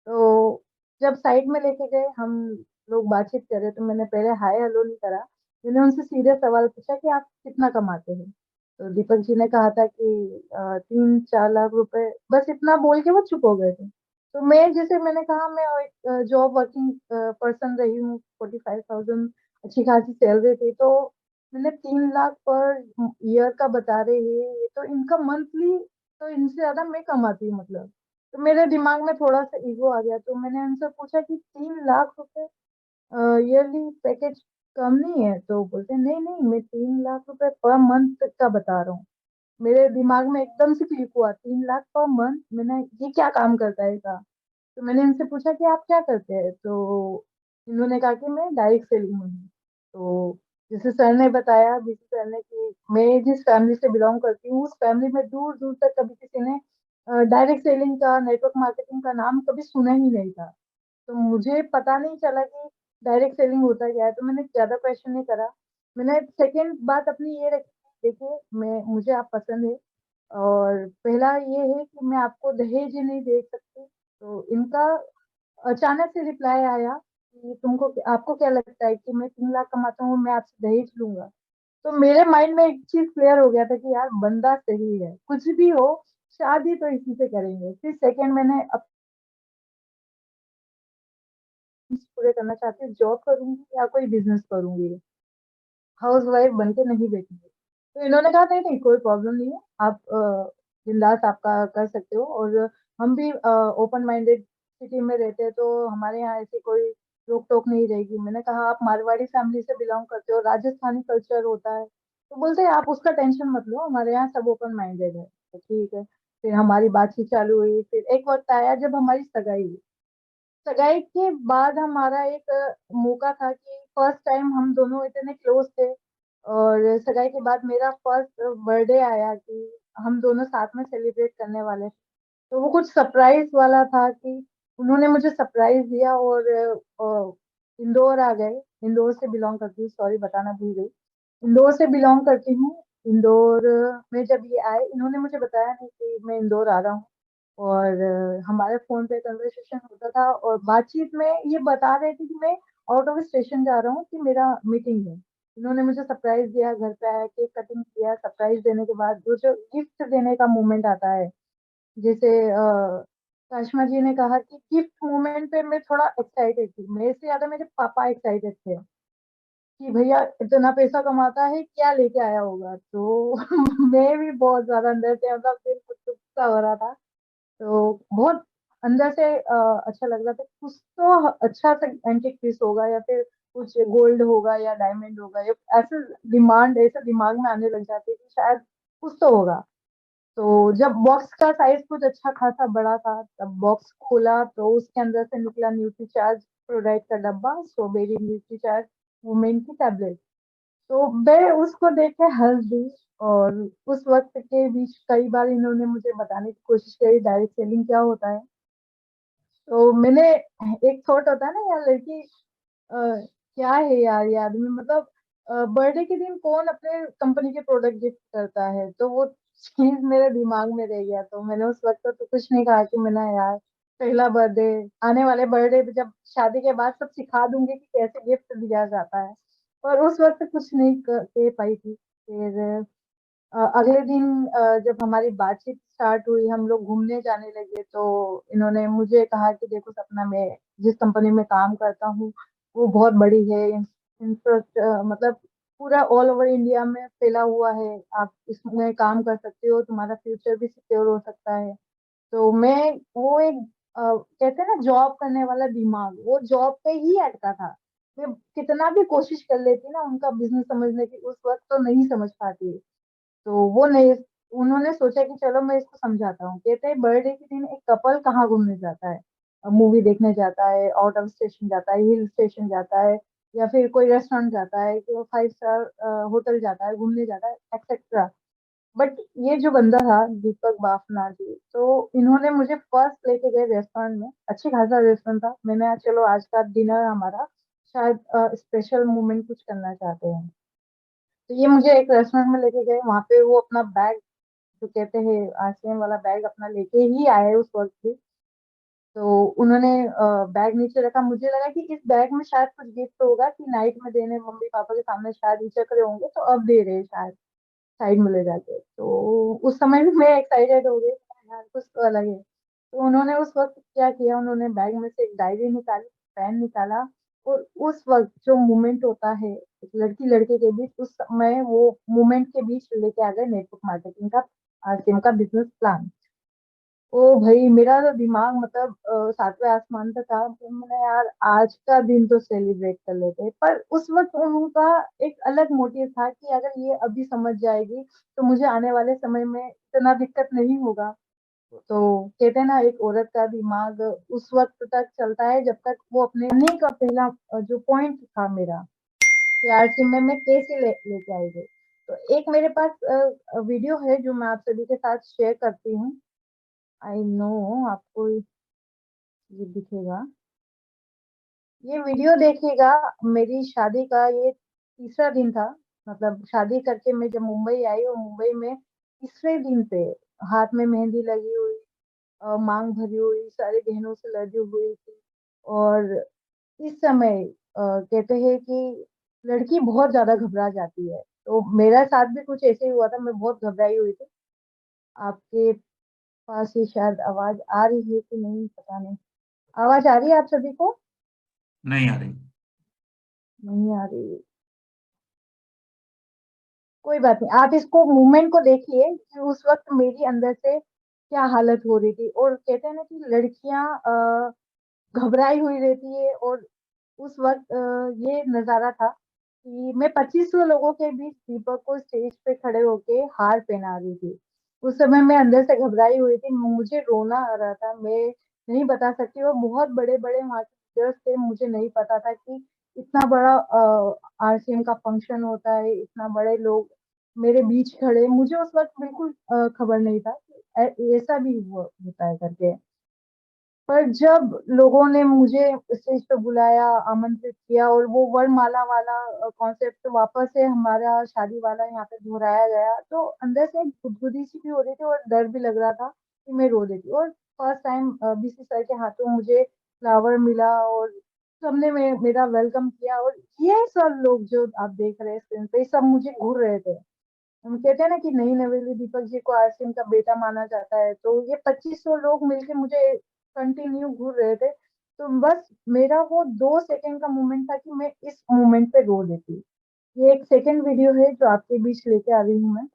[SPEAKER 5] तो जब साइड में लेके गए, हम लोग बातचीत कर रहे, तो मैंने पहले हाय हेलो नहीं करा, मैंने उनसे सीधे सवाल पूछा कि आप कितना कमाते हैं। तो दीपक जी ने कहा था कि 3-4 लाख रुपए, बस इतना बोल के वो चुप हो गए थे। तो मैं जैसे मैंने कहा मैं एक जॉब वर्किंग पर्सन रही हूँ, 45,000 अच्छी खासी सैलरी थी। तो मैंने 3 लाख पर ईयर का बता रहे हैं, ये तो इनका मंथली, तो इनसे ज्यादा मैं कमाती हूँ मतलब। तो मेरे दिमाग में थोड़ा सा ईगो आ गया, तो मैंने उनसे पूछा कि 3 लाख रुपए ईयरली पैकेज कम नहीं है? तो बोलते नहीं नहीं, मैं 3 लाख रुपए पर मंथ का बता रहा हूँ। मेरे दिमाग में एकदम से क्लिक हुआ, 3 लाख पर मंथ, मैंने ये क्या काम करता है कहा। तो मैंने इनसे पूछा कि आप क्या करते हैं, तो इन्होंने कहा कि मैं डायरेक्ट सेलिंग में हूँ। तो जैसे सर ने बताया, बीसी सर ने, कि मैं जिस फैमिली से बिलोंग करती हूँ उस फैमिली में दूर दूर तक कभी किसी ने डायरेक्ट सेलिंग का, नेटवर्क मार्केटिंग का नाम कभी सुना ही नहीं था। तो मुझे पता नहीं चला कि डायरेक्ट सेलिंग होता क्या है, तो मैंने ज्यादा क्वेश्चन नहीं करा। मैंने सेकंड बात अपनी ये रखी, देखिए मैं मुझे आप पसंद है, और पहला ये है कि मैं आपको दहेज नहीं दे सकती। तो इनका अचानक से रिप्लाई आया कि आपको क्या लगता है कि मैं 3 लाख कमाता हूँ, मैं आपसे दहेज लूंगा? तो मेरे माइंड में एक चीज क्लियर हो गया था कि यार बंदा सही है, कुछ भी हो शादी तो इसी से करेंगे। फिर सेकंड, मैंने पूरे करना चाहती हूँ, जॉब करूंगी या कोई बिजनेस करूंगी, हाउस वाइफ बन के नहीं बैठूंगी। तो इन्होंने कहा नहीं नहीं, कोई प्रॉब्लम नहीं है, आप बिंदास आपका कर सकते हो, और हम भी ओपन माइंडेड सिटी में रहते हैं, तो हमारे यहाँ ऐसी कोई रोक टोक नहीं रहेगी। मैंने कहा आप मारवाड़ी फैमिली से बिलोंग करते हो, राजस्थानी कल्चर होता है। तो बोलते हैं आप उसका टेंशन मत लो, हमारे यहाँ सब ओपन माइंडेड है। तो ठीक है। फिर हमारी बातचीत चालू हुई, फिर एक वक्त आया जब हमारी सगाई हुई। सगाई के बाद हमारा एक मौका था कि फर्स्ट टाइम हम दोनों इतने क्लोज थे, और सगाई के बाद मेरा फर्स्ट बर्थडे आया कि हम दोनों साथ में सेलिब्रेट करने वाले थे। तो वो कुछ सरप्राइज वाला था कि उन्होंने मुझे सरप्राइज दिया, और इंदौर आ गए। इंदौर से बिलोंग करती हूँ, सॉरी बताना भूल गई, इंदौर से बिलोंग करती हूँ। इंदौर में जब ये आए, इन्होंने मुझे बताया नहीं कि मैं इंदौर आ रहा हूँ, और हमारे फोन पे कन्वर्सेशन होता था, और बातचीत में ये बता रहे थे कि मैं आउट ऑफ स्टेशन जा रहा हूँ, कि मेरा मीटिंग है। इन्होंने मुझे सरप्राइज दिया, घर पे आया, केक कटिंग किया। सरप्राइज देने के बाद वो जो गिफ्ट देने का मोमेंट आता है, जैसे काशमा जी ने कहा कि गिफ्ट मोमेंट पे मैं थोड़ा एक्साइटेड थी, मेरे से ज्यादा मेरे पापा एक्साइटेड थे कि भैया इतना पैसा कमाता है, क्या लेके आया होगा। तो मैं भी बहुत ज्यादा अंदर से मतलब दिल कुछ हो रहा था। तो बहुत अंदर से अच्छा लग रहा था, कुछ तो अच्छा सा एंटिक पीस होगा या फिर कुछ गोल्ड होगा या डायमंड होगा, या ऐसे दिमाग में आने लग जाती है कि शायद कुछ तो होगा। तो जब बॉक्स का साइज कुछ अच्छा खासा बड़ा था, तब बॉक्स खोला तो उसके अंदर से निकला न्यूट्रीचार्ज प्रोडाक्ट का डब्बा, स्ट्रॉबेरी न्यूट्रीचार्ज वुमेन की टैबलेट। तो मैं उसको देख के हंस दी। और उस वक्त के बीच कई बार इन्होंने मुझे बताने की कोशिश करी डायरेक्ट सेलिंग क्या होता है। तो मैंने, एक थॉट होता है ना यार, लड़की क्या है यार ये आदमी, मतलब बर्थडे के दिन कौन अपने कंपनी के प्रोडक्ट गिफ्ट करता है, तो वो चीज मेरे दिमाग में रह गया। तो मैंने उस वक्त तो कुछ नहीं कहा कि मैंने यार पहला बर्थडे, आने वाले बर्थडे पे जब शादी के बाद सब सिखा दूंगी कि कैसे गिफ्ट दिया जाता है। और उस वक्त कुछ नहीं कह पाई थी। फिर अगले दिन जब हमारी बातचीत स्टार्ट हुई, हम लोग घूमने जाने लगे, तो इन्होंने मुझे कहा कि देखो सपना, मैं जिस कंपनी में काम करता हूँ वो बहुत बड़ी है, मतलब पूरा ऑल ओवर इंडिया में फैला हुआ है, आप इसमें काम कर सकते हो, तुम्हारा फ्यूचर भी सिक्योर हो सकता है। तो मैं, वो एक कहते हैं ना जॉब करने वाला दिमाग, वो जॉब पे ही अटका था। मैं कितना भी कोशिश कर लेती ना उनका बिजनेस समझने की, उस वक्त तो नहीं समझ पाती। तो वो नहीं, उन्होंने सोचा कि चलो मैं इसको समझाता हूँ। कहते हैं बर्थडे के दिन एक कपल कहाँ घूमने जाता है, मूवी देखने जाता है, आउट ऑफ स्टेशन जाता है, हिल स्टेशन जाता है, या फिर कोई रेस्टोरेंट जाता है, कि वो 5 स्टार होटल जाता है, घूमने जाता है, एक्सेट्रा। बट ये जो बंदा था दीपक बाफना जी, तो इन्होंने मुझे फर्स्ट लेके गए रेस्टोरेंट में, अच्छी खासा रेस्टोरेंट था। मैंने चलो आज का डिनर हमारा शायद स्पेशल मोमेंट कुछ करना चाहते हैं। तो ये मुझे एक रेस्टोरेंट में लेके गए, वहां पे वो अपना बैग, जो कहते हैं आरसीएम वाला बैग, अपना लेके ही आए उस वक्त भी। तो उन्होंने बैग नीचे रखा, मुझे लगा कि इस बैग में शायद कुछ गिफ्ट होगा, कि नाइट में देने, मम्मी पापा के सामने शायद हिचक रहे होंगे, तो अब दे रहे हैं शायद साइड में ले जाके। तो उस समय भी मैं एक्साइटेड हो गई, यार कुछ तो अलग है। तो उन्होंने उस वक्त क्या किया, उन्होंने बैग में से एक डायरी निकाली, पेन निकाला, और उस वक्त जो मोमेंट होता है एक लड़की लड़के के बीच, उस समय वो मोमेंट के बीच लेके आ गए नेटवर्क मार्केटिंग का, आरसीएम का बिजनेस प्लान। ओ भाई, मेरा तो दिमाग मतलब सातवें आसमान पे था। तो मैंने यार आज का दिन तो सेलिब्रेट कर लेते हैं। पर उस वक्त उनका एक अलग मोटिव था कि अगर ये अभी समझ जाएगी तो मुझे आने वाले समय में इतना दिक्कत नहीं होगा। तो कहते हैं ना, एक औरत का दिमाग उस वक्त तक चलता है जब तक वो अपने नहीं का पहला जो पॉइंट था मेरा, कि आरसी में मैं कैसे लेके आई गई। तो एक मेरे पास वीडियो है जो मैं आप सभी के साथ शेयर करती हूँ। आई नो आपको ये दिखेगा, ये वीडियो देखिएगा। मेरी शादी का ये तीसरा दिन था, मतलब शादी करके मैं जब मुंबई आई, और मुंबई में तीसरे दिन पे हाथ में मेहंदी लगी हुई, मांग भरी हुई, सारी बहनों से लगी हुई थी। और इस समय कहते हैं कि लड़की बहुत ज्यादा घबरा जाती है, तो मेरा साथ भी कुछ ऐसे ही हुआ था, मैं बहुत घबराई हुई थी। आपके पास ही शायद आवाज आ रही है कि नहीं, पता नहीं। आवाज आ रही है आप सभी को?
[SPEAKER 4] नहीं आ रही।
[SPEAKER 5] नहीं आ रही, कोई बात नहीं, आप इसको मूवमेंट को देखिए कि उस वक्त मेरी अंदर से क्या हालत हो रही थी। और कहते हैं ना कि लड़कियां घबराई हुई रहती है। और उस वक्त ये नजारा था कि मैं 2500 लोगों के बीच दीपक को स्टेज पे खड़े होके हार पहना रही थी। उस समय मैं अंदर से घबराई हुई थी, मुझे रोना आ रहा था, मैं नहीं बता सकती। और बहुत बड़े बड़े वहाँ के टीचर्स थे, मुझे नहीं पता था कि इतना बड़ा आरसीएम का फंक्शन होता है, इतना बड़े लोग मेरे बीच खड़े। मुझे उस वक्त बिल्कुल खबर नहीं था कि ऐसा भी होता है करके। पर जब लोगों ने मुझे स्टेज पे बुलाया, आमंत्रित किया, और वो वरमाला वाला कॉन्सेप्ट वापस से हमारा शादी वाला यहाँ पे दोहराया गया, तो अंदर से एक गुदगुदी सी भी हो रही थी, और डर भी लग रहा था कि मैं रो देती। और फर्स्ट टाइम बीसी सर के हाथों मुझे फ्लावर मिला, और सबने मेरा वेलकम किया। और ये सब लोग जो आप देख रहे हैं स्क्रीन पे, ये सब मुझे घूर रहे थे। हम कहते हैं ना कि नई नवेली दीपक जी को आरसीएम का बेटा माना जाता है, तो ये 2500 लोग मिलके मुझे कंटिन्यू घूर रहे थे। तो बस मेरा वो 2 सेकंड का मोमेंट था कि मैं इस मोमेंट पे रो देती। ये एक सेकंड वीडियो है जो आपके बीच लेके आ रही हूँ मैं।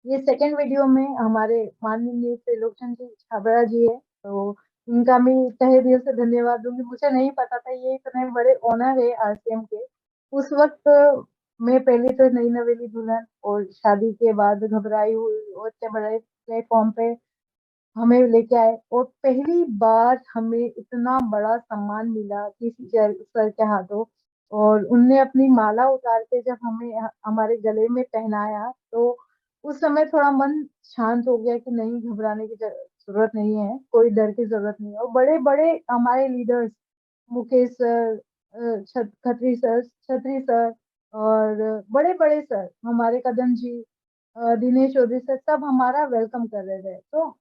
[SPEAKER 5] ये सेकंड वीडियो में हमारे माननीय त्रिलोचन जी छाबड़ा जी है, तो इनका मैं तहे दिल से धन्यवाद दूंगी। मुझे नहीं पता था ये इतने बड़े ऑनर है आरसीएम के। उस वक्त मैं पहले तो नई नवेली दुल्हन और शादी के बाद घबराई हुई और इतने बड़े प्लेटफॉर्म पे हमें लेके आए, और पहली बार हमें इतना बड़ा सम्मान मिला किसी सर के हाथों। और उनने अपनी माला उतार के जब हमें हमारे गले में पहनाया, तो उस समय थोड़ा मन शांत हो गया कि नहीं, घबराने की जरूरत नहीं है, कोई डर की जरूरत नहीं है। और बड़े बड़े हमारे लीडर्स, मुकेश सर, छत्री सर, और बड़े बड़े सर हमारे कदम जी, दिनेश चौधरी सर, सब हमारा वेलकम कर रहे थे। तो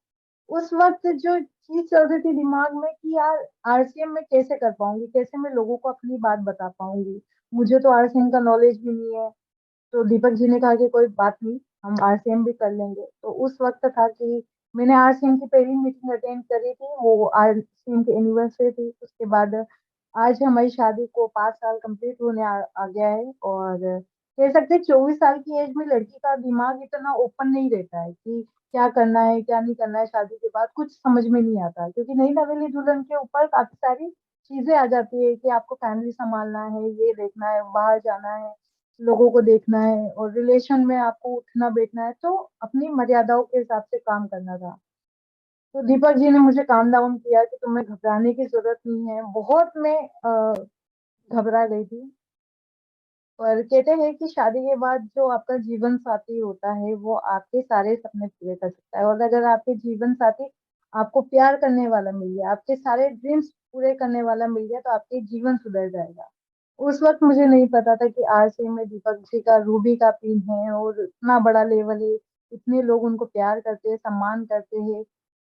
[SPEAKER 5] उस वक्त जो चीज चल रही थी दिमाग में कि यार आरसीएम में कैसे कर पाऊंगी, कैसे मैं लोगों को अपनी बात बता पाऊंगी, मुझे तो आरसीएम का नॉलेज भी नहीं है। तो दीपक जी ने कहा कि कोई बात नहीं, हम आरसीएम भी कर लेंगे। तो उस वक्त था कि मैंने आरसीएम की पहली मीटिंग अटेंड करी थी, वो आरसीएम की एनिवर्सरी थी। उसके बाद आज हमारी शादी को 5 साल कंप्लीट होने आ गया है। और कह सकते हैं 24 साल की एज में लड़की का दिमाग इतना ओपन नहीं रहता है कि क्या करना है क्या नहीं करना है, शादी के बाद कुछ समझ में नहीं आता है, क्योंकि नई नवेली दुल्हन के ऊपर काफी सारी चीजें आ जाती है कि आपको फैमिली संभालना है, ये देखना है, बाहर जाना है, लोगों को देखना है, और रिलेशन में आपको उठना बैठना है, तो अपनी मर्यादाओं के हिसाब से काम करना था। तो दीपक जी ने मुझे काम डाउन किया कि तुम्हें घबराने की जरूरत नहीं है। बहुत मैं घबरा गई थी। पर कहते हैं कि शादी के बाद जो आपका जीवन साथी होता है वो आपके सारे सपने पूरे कर सकता है, और अगर आपके जीवन साथी आपको प्यार करने वाला मिल गया, आपके सारे ड्रीम्स पूरे करने वाला मिल गया, तो आपके जीवन सुधर जाएगा। उस वक्त मुझे नहीं पता था कि आरसी में दीपक जी का रूबी का पिन है और इतना बड़ा लेवल है, इतने लोग उनको प्यार करते हैं, सम्मान करते हैं,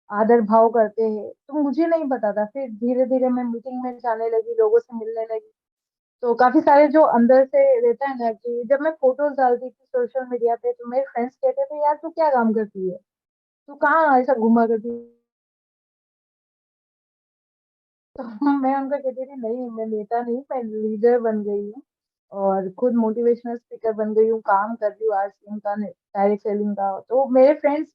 [SPEAKER 5] आदर भाव करते हैं। तो मुझे नहीं पता था। फिर धीरे धीरे मैं मीटिंग में जाने लगी, लोगों से मिलने लगी। तो काफी सारे जो अंदर से रहता है ना, कि जब मैं फोटोज डालती थी सोशल मीडिया पे, तो मेरे फ्रेंड्स कहते थे यार तू क्या काम करती है, तू कहाँ ऐसा घुमा करती है? तो मैं उनको कहती थी नहीं, मैं नेता नहीं, मैं लीडर बन गई हूँ, और खुद मोटिवेशनल स्पीकर बन गई हूँ, काम कर रही हूँ आरसीएम का, डायरेक्ट सेलिंग का। तो मेरे फ्रेंड्स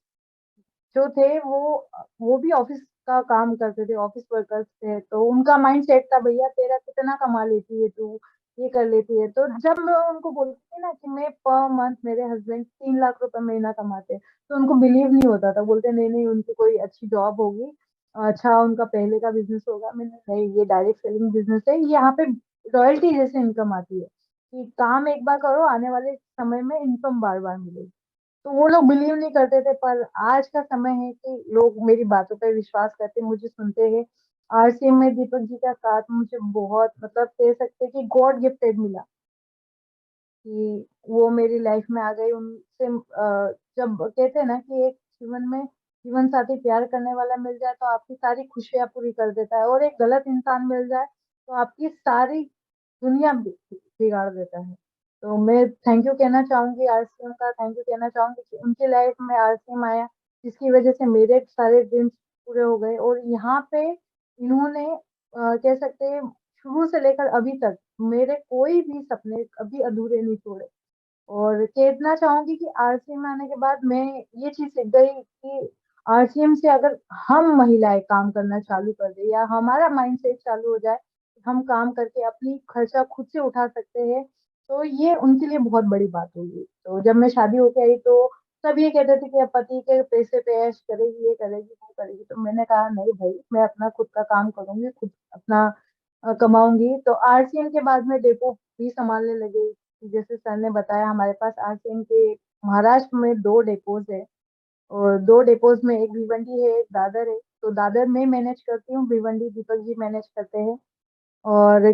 [SPEAKER 5] जो थे वो भी ऑफिस का काम करते थे, ऑफिस वर्कर्स थे। तो उनका माइंड सेट था भैया तेरा कितना कमा लेती है तू, ये कर लेती है। तो जब मैं उनको बोलती थी ना कि मैं पर मंथ, मेरे हस्बैंड 3 लाख रुपए महीना कमाते हैं, तो उनको बिलीव नहीं होता था। बोलते नहीं नहीं, उनकी कोई अच्छी जॉब होगी, अच्छा उनका पहले का बिजनेस होगा। मैंने नहीं, ये डायरेक्ट सेलिंग बिजनेस है, यहाँ पे रॉयल्टी जैसे इनकम आती है कि काम एक बार करो, आने वाले समय में इनकम बार बार मिलेगी। तो वो लोग बिलीव नहीं करते थे। पर आज का समय है कि लोग मेरी बातों पर विश्वास करते, मुझे सुनते हैं। आरसीएम में दीपक जी का साथ मुझे बहुत, मतलब कह सकते हैं कि गॉड गिफ्टेड मिला, कि वो मेरी लाइफ में आ गई। उनसे जब कहते हैं ना कि एक जीवन में जीवन साथी प्यार करने वाला मिल जाए तो आपकी सारी खुशियां पूरी कर देता है, और एक गलत इंसान मिल जाए तो आपकी सारी दुनिया बिगाड़ देता है। तो मैं थैंक यू कहना चाहूंगी आरसीएम का, थैंक यू कहना चाहूंगी कि उनकी लाइफ में आरसीएम आया, जिसकी वजह से मेरे सारे ड्रीम्स पूरे हो गए। और यहाँ पे इन्होंने कह सकते हैं शुरू से लेकर अभी तक मेरे कोई भी सपने कभी अधूरे नहीं छोड़े। और कहना चाहूंगी कि आरसीएम में आने के बाद मैं ये चीज सीख गई कि आरसीएम से अगर हम महिलाएं काम करना चालू कर दे, या हमारा माइंडसेट चालू हो जाए, हम काम करके अपनी खर्चा खुद से उठा सकते हैं, तो ये उनके लिए बहुत बड़ी बात होगी। तो जब मैं शादी होके आई तो सब ये कहते थे कि अब पति के पैसे पे ऐश करेगी, ये करेगी वो करेगी। तो मैंने कहा नहीं भाई, मैं अपना खुद का काम करूंगी, खुद अपना कमाऊंगी। तो आरसीएम के बाद में डेपो भी संभालने लगे। जैसे सर ने बताया, हमारे पास आरसीएम के महाराष्ट्र में 2 डेपोज है, और 2 डेपोज में एक भिवंडी है, एक दादर है। तो दादर में मैनेज करती हूँ, भिवंडी दीपक जी मैनेज करते हैं। और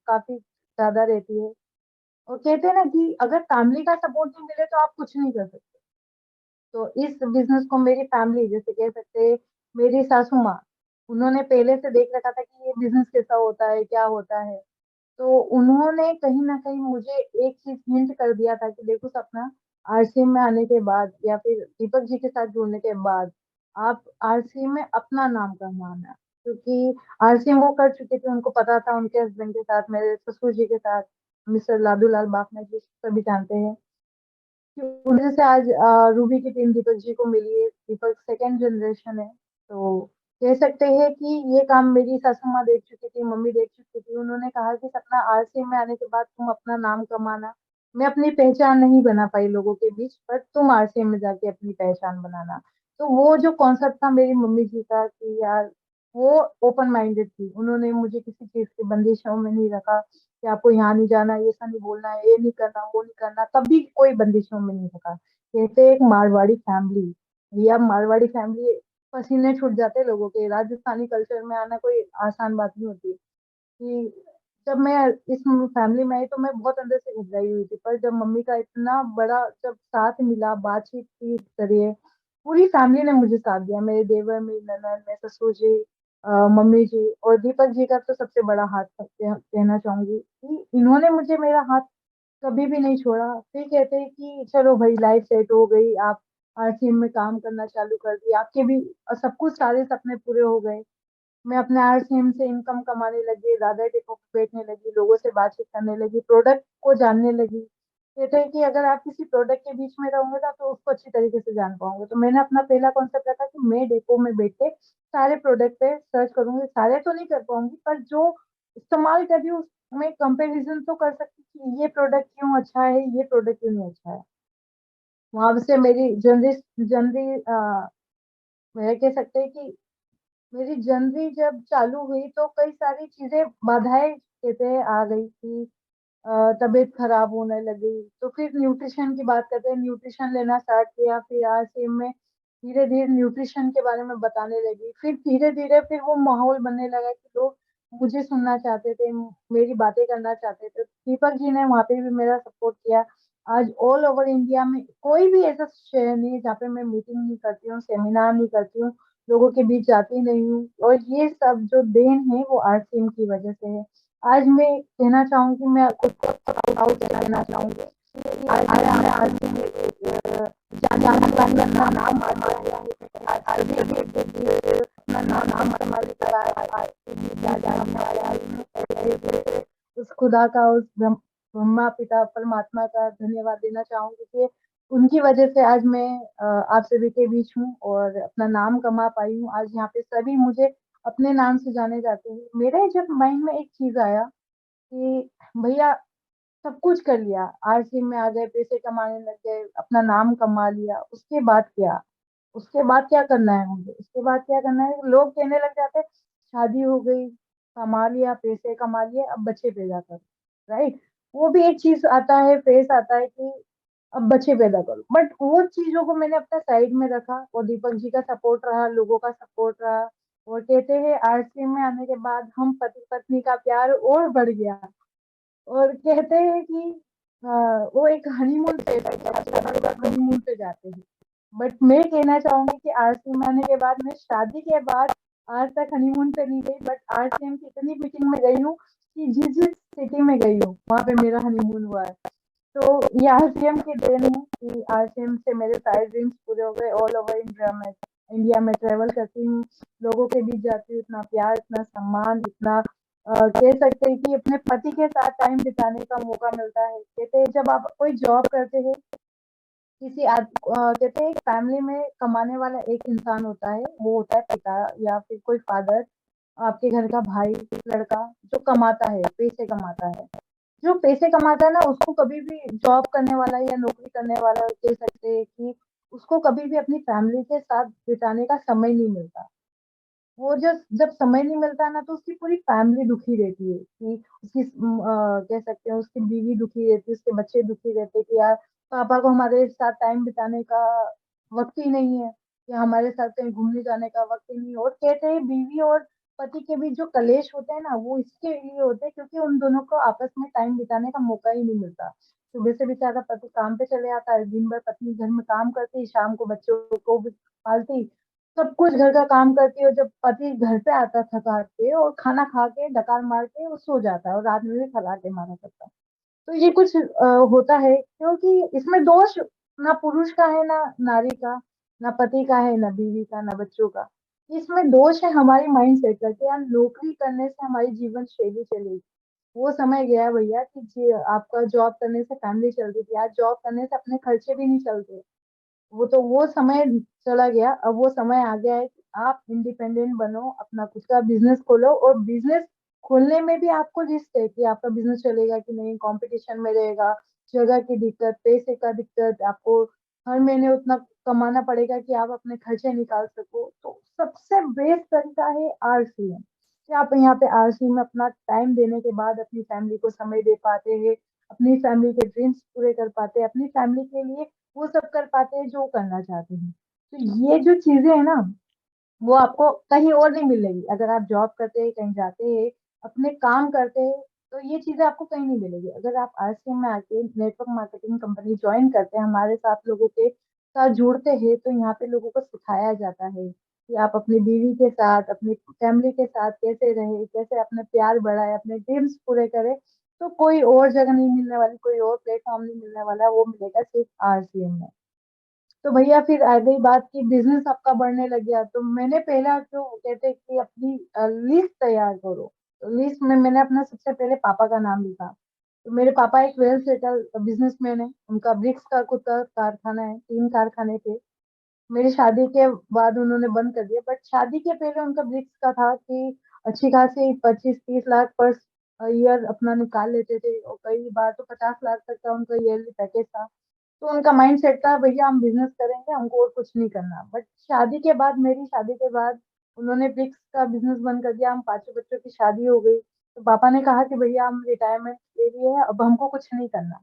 [SPEAKER 5] काफी ज्यादा रहती है। और कहते हैं ना कि अगर फैमिली का सपोर्ट नहीं मिले तो आप कुछ नहीं कर सकते। तो इस बिजनेस को मेरी फैमिली, जैसे कह सकते हैं मेरी सासू माँ, उन्होंने पहले से देख रखा था कि ये बिजनेस कैसा होता है, क्या होता है। तो उन्होंने कहीं ना कहीं मुझे एक चीज हिंट कर दिया था कि देखो सपना, आरसीएम में आने के बाद या फिर दीपक जी के साथ जुड़ने के बाद आप आरसीएम में अपना नाम कमाना। क्योंकि आरसीएम वो कर चुके थे, उनको पता था, उनके हस्बैंड के साथ, मेरे ससुर जी के साथ, मिस्टर लादू लाल बाफना जी सभी जानते हैं। उनसे से आज रूबी की टीम दीपक जी को मिली है। दीपक सेकेंड जनरेशन है, तो कह सकते हैं कि ये काम मेरी सासू माँ देख चुकी थी, मम्मी देख चुकी थी। उन्होंने कहा कि सपना आरसीएम में आने के बाद तुम अपना नाम कमाना। मैं अपनी पहचान नहीं बना पाई लोगों के बीच, पर तुम आरसीएम में जाके अपनी पहचान बनाना। तो वो जो कॉन्सेप्ट था मेरी मम्मी जी का कि यार, वो ओपन माइंडेड थी। उन्होंने मुझे किसी चीज की बंदिशों में नहीं रखा कि आपको यहाँ नहीं जाना, ये ऐसा नहीं बोलना है, ये नहीं करना, वो नहीं करना, कभी कोई बंदिशों में नहीं रखा। कहते एक मारवाड़ी फैमिली, या मारवाड़ी फैमिली, पसीने छूट जाते लोगों के। राजस्थानी कल्चर में आना कोई आसान बात नहीं होती। कि जब मैं इस फैमिली में आई तो मैं बहुत अंदर से घबराई हुई थी, पर जब मम्मी का इतना बड़ा जब साथ मिला, बातचीत की इस तरह, पूरी फैमिली ने मुझे साथ दिया। मेरे देवर, मेरी ननद, मेरे ससुर जी, मम्मी जी और दीपक जी का तो सबसे बड़ा हाथ कहना चाहूंगी कि इन्होंने मुझे मेरा हाथ कभी भी नहीं छोड़ा। फिर कहते हैं कि चलो भाई, लाइफ सेट हो गई, आप आरसीएम में काम करना चालू कर दिया, आपके भी सब कुछ, सारे सपने पूरे हो गए। मैं अपने आरसीएम से इनकम कमाने लगी, दादा टेको पे बैठने लगी, लोगों से बातचीत करने लगी, प्रोडक्ट को जानने लगी। कहते हैं कि अगर आप किसी प्रोडक्ट के बीच में रहोगे ना तो उसको अच्छी तरीके से जान पाओगे। तो मैंने अपना पहला कॉन्सेप्ट रखा कि मैं डेपो में बैठ के सारे प्रोडक्ट पे सर्च करूंगी। सारे तो नहीं कर पाऊंगी, पर जो इस्तेमाल कर रही हूँ उसमें कंपेरिजन तो कर सकती हूँ कि ये प्रोडक्ट क्यों अच्छा है, ये प्रोडक्ट क्यों नहीं अच्छा है। वहां से मेरी जनरली जनरली मैं कह सकते हैं कि मेरी जर्नी जब चालू हुई तो कई सारी चीजें, बाधाएं कहते हैं आ गई थी। तबीयत खराब होने लगी, तो फिर न्यूट्रिशन की बात करते हैं, न्यूट्रिशन लेना स्टार्ट किया। फिर आरसीएम में धीरे धीरे न्यूट्रिशन के बारे में बताने लगी। फिर धीरे धीरे फिर वो माहौल बनने लगा कि लोग मुझे सुनना चाहते थे, मेरी बातें करना चाहते थे। दीपक जी ने वहाँ पे भी मेरा सपोर्ट किया। आज ऑल ओवर इंडिया में कोई भी ऐसा शहर नहीं है जहाँ पे मैं मीटिंग नहीं करती हूँ, सेमिनार नहीं करती हूँ, लोगों के बीच जाती नहीं हूँ। और ये सब जो देन है वो आरसीएम की वजह से है। आज मैं कहना चाहूंगी, मैं खुद को आउट कहना चाहूंगी, आज मैं आरसीएम में जाने वाली अपना नाम कमा लिया है। आज भी अपना नाम कमा लिया है। उस खुदा का, उस ब्रह्मा पिता परमात्मा का धन्यवाद देना चाहूंगी कि उनकी वजह से आज मैं आप सभी के बीच हूँ और अपना नाम कमा पाई हूँ। आज यहाँ पे सभी मुझे अपने नाम से जाने जाते हैं। मेरे जब माइंड में एक चीज आया कि भैया, सब कुछ कर लिया, आरसीएम में आ गए, पैसे कमाने लग गए, अपना नाम कमा लिया, उसके बाद क्या? उसके बाद क्या करना है मुझे? उसके बाद क्या करना है? लोग कहने लग जाते हैं, शादी हो गई, कमा लिया, पैसे कमा लिए, अब बच्चे पैदा करो, राइट? वो भी एक चीज आता है, फेस आता है कि अब बच्चे पैदा करो। बट वो चीजों को मैंने अपने साइड में रखा और दीपक जी का सपोर्ट रहा, लोगों का सपोर्ट रहा। और कहते हैं आरसीएम में आने के बाद हम पति पत्नी का प्यार और बढ़ गया। और कहते हैं कि वो एक हनीमून पे हनीमून पे जाते हैं। बट मैं कहना चाहूंगी कि आरसीएम आने के बाद, मैं शादी के बाद आज तक हनीमून पे नहीं गई, बट आरसीएम की इतनी मीटिंग में गई हूँ कि जिस जिस सिटी में गई हूँ वहां पे मेरा हनीमून हुआ है। तो ये आरसीएम की देन है कि आरसीएम से मेरे सारे ड्रीम्स पूरे हो गए। ऑल ओवर इंडिया में ट्रेवल करती हूँ, लोगों के बीच जाती हूँ, इतना प्यार, इतना सम्मान, इतना कह सकते हैं कि अपने पति के साथ टाइम बिताने का मौका मिलता है। कहते हैं जब आप कोई जॉब करते हैं, कहते हैं फैमिली में कमाने वाला एक इंसान होता है, वो होता है पिता या फिर कोई फादर, आपके घर का भाई, लड़का जो कमाता है, पैसे कमाता है। जो पैसे कमाता है ना, उसको कभी भी जॉब करने वाला या नौकरी करने वाला, कह सकते हैं कि उसको कभी भी अपनी फैमिली के साथ बिताने का समय नहीं मिलता। वो जब जब समय नहीं मिलता ना, तो उसकी पूरी फैमिली दुखी रहती है कि उसकी कह सकते हैं उसकी बीवी दुखी रहती है, उसके बच्चे दुखी रहते हैं कि यार, पापा को हमारे साथ टाइम बिताने का वक्त ही नहीं है, या हमारे साथ कहीं घूमने जाने का वक्त ही नहीं है। और कहते हैं बीवी और पति के बीच जो कलेश होते हैं ना, वो इसके लिए होते हैं क्योंकि उन दोनों को आपस में टाइम बिताने का मौका ही नहीं मिलता। सुबह से बेचारा पति काम पे चले आता है, दिन भर पत्नी घर में काम करती, शाम को बच्चों को भी पालती, सब कुछ घर का काम करती है। और जब पति घर पे आता थका के, और खाना खा के डकार मार के वो सो जाता है, और रात में भी खर्राटे मारा करता है। तो ये कुछ होता है, क्योंकि इसमें दोष ना पुरुष का है, ना नारी का, ना पति का है, ना बीवी का, ना बच्चों का। इसमें दोष है हमारी माइंड सेट का कि यार, नौकरी करने से हमारी जीवन शैली चलेगी, वो समय गया भैया कि आपका जॉब करने से फैमिली चलती थी, आज जॉब करने से अपने खर्चे भी नहीं चलते। वो तो वो समय चला गया, अब वो समय आ गया है कि आप इंडिपेंडेंट बनो, अपना खुद का बिजनेस खोलो। और बिजनेस खोलने में भी आपको रिस्क है कि आपका बिजनेस चलेगा कि नहीं, कंपटीशन में रहेगा, जगह की दिक्कत, पैसे का दिक्कत, आपको हर महीने उतना कमाना पड़ेगा कि आप अपने खर्चे निकाल सको। तो सबसे बेस्ट तरीका है आरसीएम, कि आप यहाँ पे आरसीएम में अपना टाइम देने के बाद अपनी फैमिली को समय दे पाते हैं, अपनी फैमिली के ड्रीम्स पूरे कर पाते हैं, अपनी फैमिली के लिए वो सब कर पाते हैं जो करना चाहते हैं। तो ये जो चीजें है ना, वो आपको कहीं और नहीं मिलेगी। अगर आप जॉब करते हैं, कहीं जाते हैं, अपने काम करते हैं, तो ये चीजें आपको कहीं नहीं मिलेगी। अगर आप आरसीएम में आके नेटवर्क मार्केटिंग कंपनी ज्वाइन करते हैं, हमारे साथ लोगों के साथ जुड़ते हैं, तो यहाँ पे लोगों को सिखाया जाता है कि आप अपनी बीवी के साथ, अपनी फैमिली के साथ कैसे रहे, कैसे अपने प्यार बढ़ाए, अपने ड्रीम्स पूरे करें। तो कोई और जगह नहीं मिलने वाली, कोई और प्लेटफॉर्म नहीं मिलने वाला, वो मिलेगा सिर्फ आरसीएम में। तो भैया फिर आ गई बात की बिजनेस आपका बढ़ने लग गया, तो मैंने पहला जो कहते हैं कि अपनी लिस्ट तैयार करो। तो लिस्ट में मैंने अपना सबसे पहले पापा का नाम लिखा। तो मेरे पापा एक वेल सेटल बिजनेसमैन है, उनका ब्रिक्स का खुद का कारखाना है, 3 कारखाने थे। मेरी शादी के बाद उन्होंने बंद कर दिया, बट शादी के पहले उनका ब्रिक्स का था कि अच्छी खासी 25-30 लाख पर ईयर अपना निकाल लेते थे, और कई बार तो 50 लाख तक का उनका ईयरली पैकेज था। तो उनका माइंड सेट था भैया हम बिजनेस करेंगे, हमको और कुछ नहीं करना। बट शादी के बाद, मेरी शादी के बाद उन्होंने ब्रिक्स का बिजनेस बंद कर दिया, हम 5 बच्चों की शादी हो गई। तो पापा ने कहा कि भैया हम रिटायरमेंट ले लिए हैं, अब हमको कुछ नहीं करना।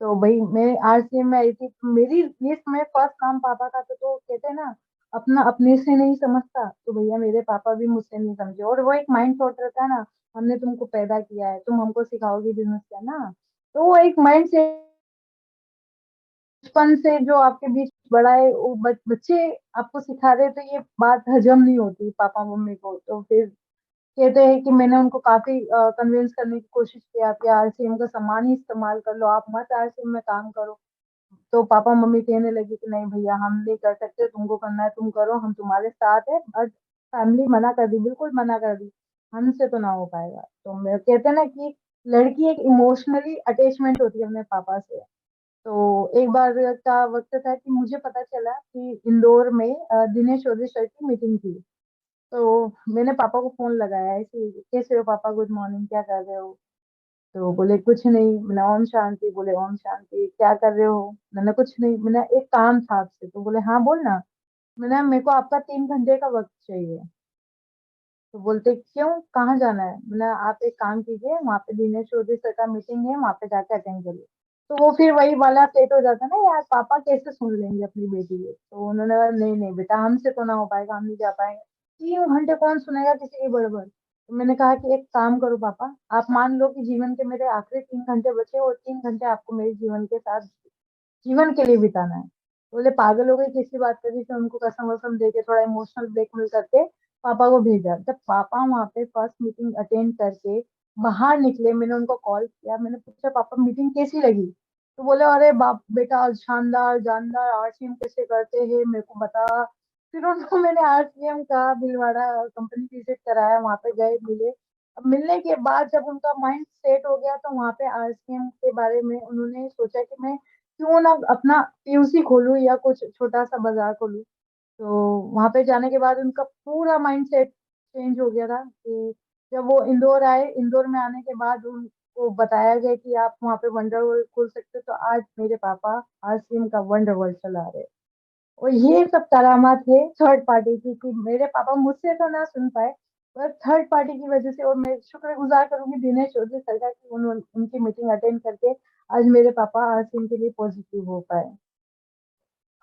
[SPEAKER 5] तो भाई मैं आरसीएम में आई थी, तो मेरी लिस्ट में फर्स्ट नाम पापा का था। तो कहते हैं ना, अपना अपने से नहीं समझता, तो भैया मेरे पापा भी मुझसे नहीं समझे। और वो एक माइंड थॉट रहता है ना, हमने तुमको पैदा किया है, तुम हमको सिखाओगी बिजनेस करना। तो वो एक माइंड से बचपन से जो आपके बीच बड़ा है, वो बच्चे आपको सिखा रहे, तो ये बात हजम नहीं होती पापा मम्मी को। तो फिर कहते हैं कि मैंने उनको काफी कन्विंस करने की कोशिश किया कि आरसीएम का सामान ही इस्तेमाल कर लो, आप मत आरसीएम में काम करो। तो पापा मम्मी कहने लगे कि नहीं भैया हम नहीं कर सकते, तुमको करना है तुम करो, हम तुम्हारे साथ है। बट फैमिली मना कर दी, बिल्कुल मना कर दी, हमसे तो ना हो पाएगा। तो मैं कहते हैं ना कि लड़की एक इमोशनली अटैचमेंट होती है अपने पापा से। तो एक बार का वक्त था कि मुझे पता चला कि इंदौर में दिनेश चौधरी सर की मीटिंग थी। तो मैंने पापा को फोन लगाया ऐसे ही, कैसे हो पापा, गुड मॉर्निंग, क्या कर रहे हो? तो बोले कुछ नहीं। मैंने ओम शांति, बोले ओम शांति, क्या कर रहे हो? मैंने कुछ नहीं, मैंने एक काम था आपसे। तो बोले हाँ बोलना। मैंने, मेरे को आपका 3 घंटे का वक्त चाहिए। तो बोलते क्यों, कहाँ जाना है? मैंने, आप एक काम कीजिए, वहाँ पे दिनेश चौधरी सर का मीटिंग है, वहाँ पे जाके अटेंड करिए। तो वो फिर वही वाला सेट हो जाता ना, यार पापा कैसे सुन लेंगे अपनी बेटी के। तो उन्होंने कहा नहीं नहीं बेटा, हमसे तो ना हो पाएगा, हम नहीं जा पाएंगे, 3 घंटे कौन सुनेगा किसी की बड़बड़। तो मैंने कहा कि एक काम करो पापा, आप मान लो कि जीवन के मेरे आखिरी 3 घंटे बचे, और 3 घंटे आपको मेरे जीवन के साथ, जीवन के लिए बिताना है। बोले पागल हो गई, किसी बात करी? फिर उनको कसम वसम दे के, थोड़ा इमोशनल ब्लैकमेल करके पापा को भेजा। जब पापा वहाँ पे फर्स्ट मीटिंग अटेंड करके बाहर निकले, मैंने उनको कॉल किया, मैंने पूछा पापा मीटिंग कैसी लगी? तो बोले अरे बाप बेटा शानदार जानदार, आरसीएम कैसे करते हैं मेरे को बता। फिर उनको मैंने आरसीएम का भीलवाड़ा कंपनी विजिट कराया, वहाँ पे गए, मिले। अब मिलने के बाद जब उनका माइंड सेट हो गया, तो वहाँ पे आरसीएम के बारे में उन्होंने सोचा कि मैं क्यों ना अपना पीयूसी खोलूं या कुछ छोटा सा बाजार खोलूं। तो वहां पे जाने के बाद उनका पूरा माइंडसेट चेंज हो गया था कि जब वो इंदौर आए, इंदौर में आने के बाद उनको बताया गया कि आप वहाँ पे वंडर वर्ल्ड खोल सकते हो। तो आज मेरे पापा आरसीएम का वंडर वर्ल्ड चला रहे हैं। और ये सब करामात है थर्ड पार्टी की, कि मेरे पापा मुझसे तो ना सुन पाए, पर थर्ड पार्टी की वजह से। और मैं शुक्रगुजार करूंगी दिनेश चौधरी सर का कि उनकी मीटिंग अटेंड करके आज मेरे पापा आरसीएम के लिए पॉजिटिव हो पाए।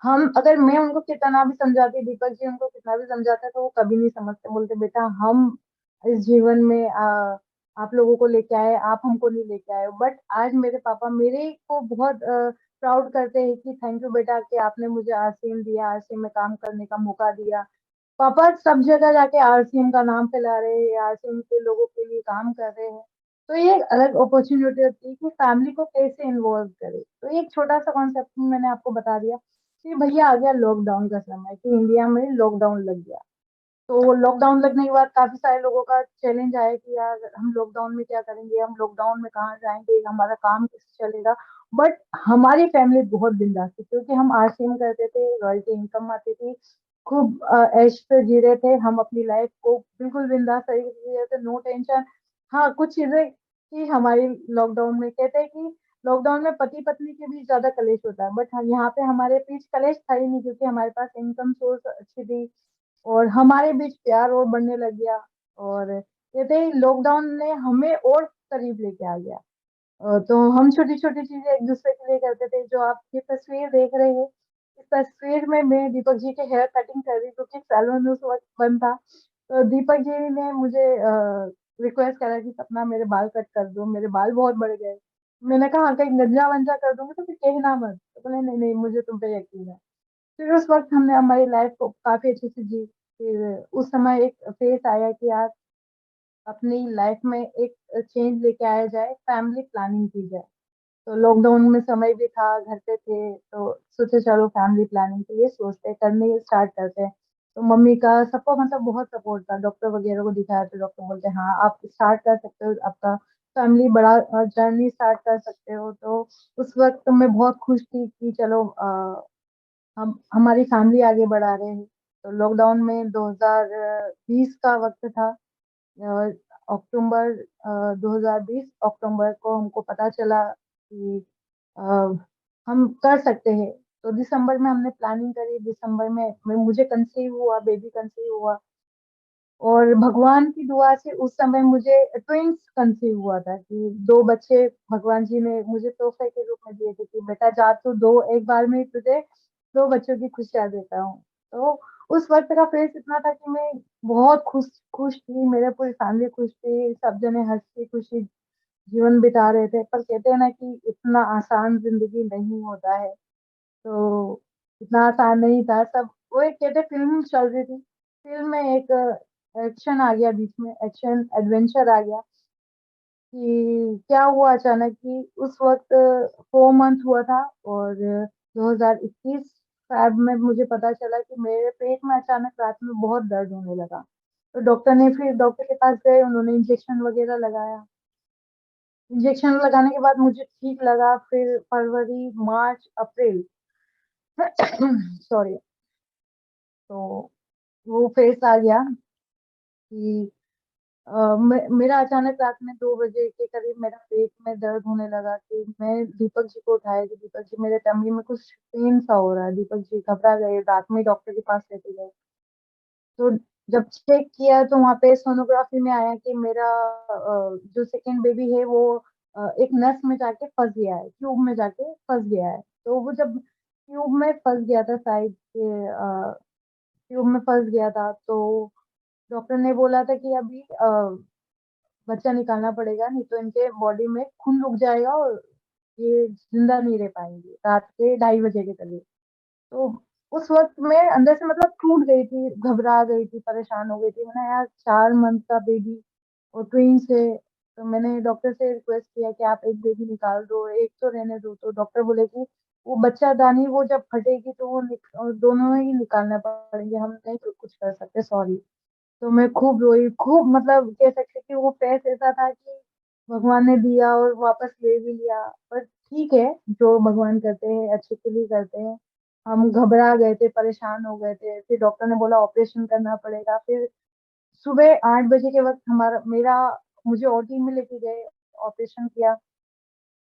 [SPEAKER 5] हम, अगर मैं उनको कितना भी समझाती, दीपक जी उनको कितना भी समझाते, तो वो कभी नहीं समझते। बोलते बेटा हम इस जीवन में आप लोगों को लेके आए, आप हमको नहीं लेके आए। बट आज मेरे पापा मेरे को बहुत प्राउड करते हैं कि थैंक यू बेटा कि आपने मुझे आरसीएम दिया, आरसीएम में काम करने का मौका दिया। पापा सब जगह जाके आरसीएम का नाम फैला रहे हैं, आरसीएम के लोगों के लिए काम कर रहे हैं। तो ये एक अलग अपॉर्चुनिटी होती है कि फैमिली को कैसे इन्वॉल्व करे। तो एक छोटा सा कॉन्सेप्ट मैंने आपको बता दिया। फिर भैया आ गया लॉकडाउन का समय, कि इंडिया में लॉकडाउन लग गया। तो लॉकडाउन लगने के बाद काफी सारे लोगों का चैलेंज आया कि यार हम लॉकडाउन में क्या करेंगे, हम लॉकडाउन में कहाँ जाएंगे, हमारा काम कैसे चलेगा। बट हमारी फैमिली बहुत बिंदास थी, क्योंकि हम आरसीएम करते थे, रॉयल्टी इनकम आती थी, खूब ऐश पे जी रहे थे हम अपनी लाइफ को, बिल्कुल बिंदास तरीके से जी रहे थे, नो टेंशन। हाँ, कुछ चीजें की हमारी लॉकडाउन में, कहते हैं कि लॉकडाउन में पति पत्नी के बीच ज्यादा कलेश होता है, बट यहाँ पे हमारे बीच कलेश था ही नहीं, क्योंकि हमारे पास इनकम सोर्स अच्छी थी और हमारे बीच प्यार और बढ़ने लग गया। और कहते हैं लॉकडाउन ने हमें और करीब लेके आ गया। तो हम छोटी छोटी चीजें एक दूसरे के लिए करते थे। जो आप ये तस्वीर देख रहे हैं, इस तस्वीर में मैं दीपक जी के हेयर कटिंग कर रही, क्योंकि सैलून उस वक्त बंद था। तो दीपक जी ने मुझे रिक्वेस्ट करा कि सपना मेरे बाल कट कर दो, मेरे बाल बहुत बढ़ गए। मैंने कहा कहीं गंजा वंजा कर दूंगी तो फिर कहना मत। तो बोले नहीं नहीं, मुझे तुम पे यकीन है। फिर उस वक्त हमने हमारी लाइफ को काफी अच्छे से जी। फिर उस समय एक फेस आया कि यार अपनी लाइफ में एक चेंज लेके आया जाए, फैमिली प्लानिंग की जाए। तो लॉकडाउन में समय भी था, घर पे थे, तो सोचे चलो फैमिली प्लानिंग के लिए सोचते करने स्टार्ट करते हैं। तो मम्मी का सबको मतलब बहुत सपोर्ट था, डॉक्टर वगैरह को दिखाया तो डॉक्टर बोलते हाँ आप स्टार्ट कर सकते हो, आपका फैमिली बड़ा जर्नी स्टार्ट कर सकते हो। तो उस वक्त मैं बहुत खुश थी कि चलो हम हमारी फैमिली आगे बढ़ा रहे हैं। तो लॉकडाउन में 2020 का वक्त था, अक्टूबर 2020 अक्टूबर को हमको पता चला कि अ, हम कर सकते हैं। तो दिसंबर में हमने प्लानिंग करी, दिसंबर में मुझे कंसीव हुआ, बेबी कंसीव हुआ। और भगवान की दुआ से उस समय मुझे ट्विंस कंसीव हुआ था, कि दो बच्चे भगवान जी ने मुझे तोहफे के रूप में दिए थे कि बेटा जा तू दो, एक बार में ही तुझे दो बच्चों की खुशियां देता हूँ। तो उस वक्त का फेस इतना था कि मैं बहुत खुश खुश थी, मेरे पूरी फैमिली खुश थी, सब जने हंसी खुशी जीवन बिता रहे थे। पर कहते हैं ना कि इतना आसान जिंदगी नहीं होता है। तो इतना आसान नहीं था सब। वो एक कहते फिल्म चल रही थी, फिल्म में एक एक्शन आ गया बीच में, एक्शन एडवेंचर आ गया। कि क्या हुआ अचानक कि उस वक्त 4 मंथ हुआ था, और 2021 फैब में मुझे पता चला कि मेरे पेट में अचानक रात में बहुत दर्द होने लगा। तो फिर डॉक्टर के पास गए, उन्होंने इंजेक्शन वगैरह लगाया। इंजेक्शन लगाने के बाद मुझे ठीक लगा। फिर फरवरी मार्च अप्रैल सॉरी, तो वो फेस आ गया कि मेरा अचानक रात में 2 बजे के करीब मेरा पेट में दर्द होने लगा। कि मैं दीपक जी को उठाया कि दीपक जी मेरे टमी में कुछ पेन सा हो रहा है। दीपक जी घबरा गए, रात में डॉक्टर के पास लेके गए। तो जब चेक किया तो वहाँ पे सोनोग्राफी में आया कि मेरा जो सेकेंड बेबी है वो एक नस में जाके फंस गया है, ट्यूब में जाके फंस गया है। तो वो जब ट्यूब में फंस गया था, साइड के ट्यूब में फंस गया था, तो डॉक्टर ने बोला था कि अभी बच्चा निकालना पड़ेगा, नहीं तो इनके बॉडी में खून रुक जाएगा और ये जिंदा नहीं रह पाएंगे रात के 2:30 बजे के करीब। तो उस वक्त मैं अंदर से मतलब टूट गई थी, घबरा गई थी, परेशान हो गई थी। मैंने यार 4 मंथ का बेबी और ट्विंस है। तो मैंने डॉक्टर से रिक्वेस्ट किया कि आप एक बेबी निकाल दो, एक तो रहने दो। तो डॉक्टर बोले कि वो बच्चादानी वो जब फटेगी तो वो दोनों ही निकालना पड़ेंगे, हम नहीं कुछ कर सकते, सॉरी। तो मैं खूब रोई, खूब मतलब कह सकते कि वो फेस ऐसा था कि भगवान ने दिया और वापस ले भी लिया। पर ठीक है, जो भगवान करते हैं अच्छे के लिए करते हैं। हम घबरा गए थे, परेशान हो गए थे। फिर डॉक्टर ने बोला ऑपरेशन करना पड़ेगा। फिर सुबह 8 बजे के वक्त हमारा मेरा मुझे ओटी में लेके गए, ऑपरेशन किया।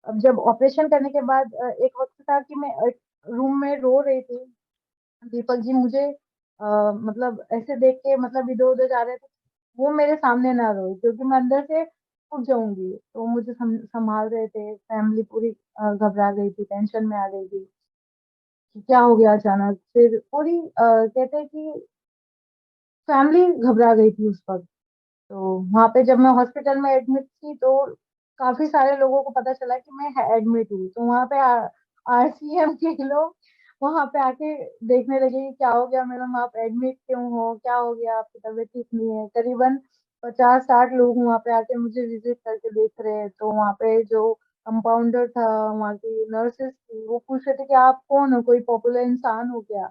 [SPEAKER 5] अब जब ऑपरेशन करने के बाद एक वक्त था कि मैं एक रूम में रो रही थी। दीपक जी मुझे मतलब ऐसे देख के मतलब इधर उधर जा रहे थे, वो मेरे सामने ना रोए क्योंकि मैं अंदर से टूट जाऊंगी। तो मुझे संभाल रहे थे, फैमिली पूरी घबरा गई थी, टेंशन में आ गई थी कि क्या हो गया अचानक। फिर पूरी कहते हैं कि फैमिली घबरा गई थी उस वक्त। तो वहां पे जब मैं हॉस्पिटल में एडमिट थी तो काफी सारे लोगों को पता चला कि मैं एडमिट हूँ। तो वहां पे आरसीएम के लोग वहां पे आके देखने लगे कि क्या हो गया मैडम, आप एडमिट क्यों हो, क्या हो गया, आपकी तबीयत ठीक नहीं है। करीबन 50-60 लोग वहां पे आके मुझे विजिट करके देख रहे हैं। तो वहां पे जो कंपाउंडर था, वहाँ की नर्सेस थी, वो पूछ रहे थे कि आप कौन हो, कोई पॉपुलर इंसान हो क्या।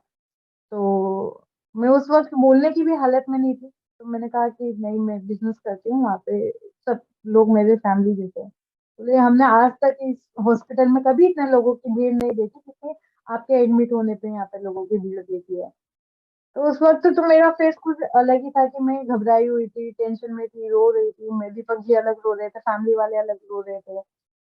[SPEAKER 5] तो मैं उस वक्त बोलने की भी हालत में नहीं थी, तो मैंने कहा कि नहीं, मैं बिजनेस करती हूँ, वहाँ पे सब लोग मेरे फैमिली जैसे हैं। बोले हमने आज तक इस हॉस्पिटल में कभी इतने लोगों की भीड़ नहीं देखी क्योंकि आपके एडमिट होने पे यहाँ पे लोगों की भीड़ देखी है। तो उस वक्त तो मेरा फेस कुछ अलग ही था कि मैं घबराई हुई थी, टेंशन में थी, रो रही थी। मैं, दीपक जी अलग रो रहे थे, फैमिली वाले अलग रो रहे थे,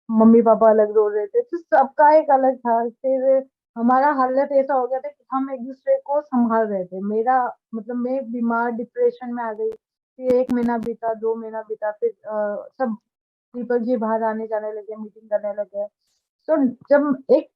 [SPEAKER 5] मम्मी पापा अलग रो रहे थे, तो सबका एक अलग था। फिर हमारा हालत ऐसा हो गया था कि हम एक दूसरे को संभाल रहे थे। मेरा मतलब मैं बीमार डिप्रेशन में आ गई। फिर 1 महीना बीता, 2 महीना बीता, फिर सब दीपक जी बाहर आने जाने लगे, मीटिंग करने लगे। तो जब एक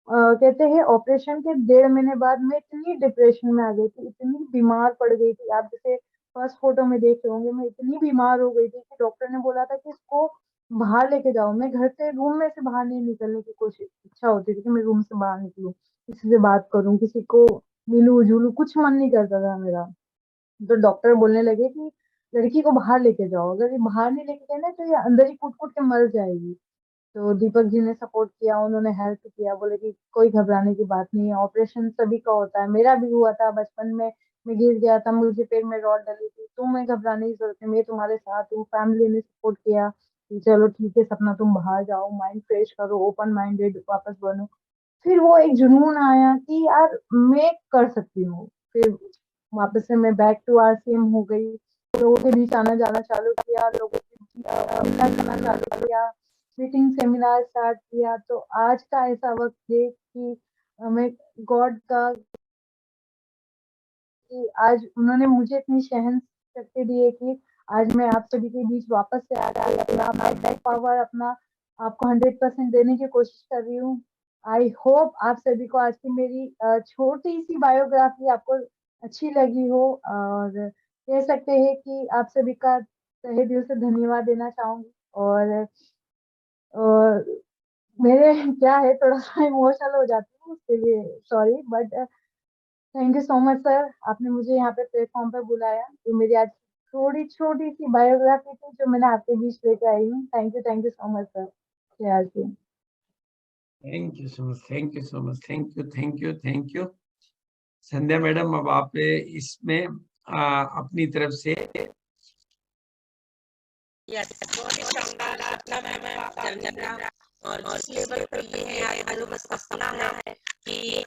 [SPEAKER 5] कहते हैं ऑपरेशन के 1.5 महीने बाद मैं इतनी डिप्रेशन में आ गई थी, इतनी बीमार पड़ गई थी। आप जैसे फर्स्ट फोटो में देख रहे होंगे, मैं इतनी बीमार हो गई थी कि डॉक्टर ने बोला था कि इसको बाहर लेके जाओ। मैं घर से, रूम में से बाहर नहीं निकलने की कोशिश, इच्छा होती थी कि मैं रूम से बाहर निकलूं, किसी से बात करूं, किसी को मिलूं जुलूं, कुछ मन नहीं करता था मेरा। तो डॉक्टर बोलने लगे कि लड़की को बाहर लेके जाओ, अगर ये बाहर नहीं लेके गए ना तो ये अंदर ही कूट कूट के मर जाएगी। तो दीपक जी ने सपोर्ट किया, उन्होंने हेल्प किया, बोले कि कोई घबराने की बात नहीं है, ऑपरेशन सभी का होता है, मेरा भी हुआ था बचपन में। मैं गिर गया था, मुझे पैर में रॉड डली थी, तुम्हें घबराने की जरूरत नहीं, मैं तुम्हारे साथ हूँ। फैमिली ने सपोर्ट किया कि चलो ठीक है सपना, तुम बाहर जाओ, माइंड फ्रेश करो, ओपन माइंडेड वापस बनो। फिर वो एक जुनून आया कि यार मैं कर सकती हूँ। फिर वापस से मैं बैक टू RCM हो गई, लोगों के बीच आना जाना चालू किया, लोगों के बीच मिलना जुलना चालू किया, मीटिंग सेमिनार स्टार्ट किया। तो आज का ऐसा वक्त है कि मैं गॉड का, कि आज उन्होंने मुझे इतनी सहन शक्ति दी है कि आज मैं आप सभी के बीच वापस से आ रही अपना बैक पावर, अपना आपको 100% देने की कोशिश कर रही हूँ। आई होप आप सभी को आज की मेरी छोटी सी बायोग्राफी आपको अच्छी लगी हो, और कह सकते हैं कि आप सभी का तहे दिल से धन्यवाद देना चाहूंगी। और मेरे क्या है, थोड़ा सा इमोशनल हो जाती हूँ, उसके लिए sorry, but thank you so much sir, आपने मुझे यहाँ पे प्लेटफॉर्म पे बुलाया। तो मेरी आज थोड़ी छोटी सी बायोग्राफी थी जो मैंने आपके बीच लेके आई हूँ। Thank you so much sir. Share की।
[SPEAKER 4] Thank you so much, thank you so much, thank you, thank you, thank you. Sandhya madam, अब आप इसमें अपनी तरफ से।
[SPEAKER 1] यस, बहुत ही शानदार सपना मैम आपका जर्नी, और जिस लेवल पर ये है, आज लोगों का सपना है कि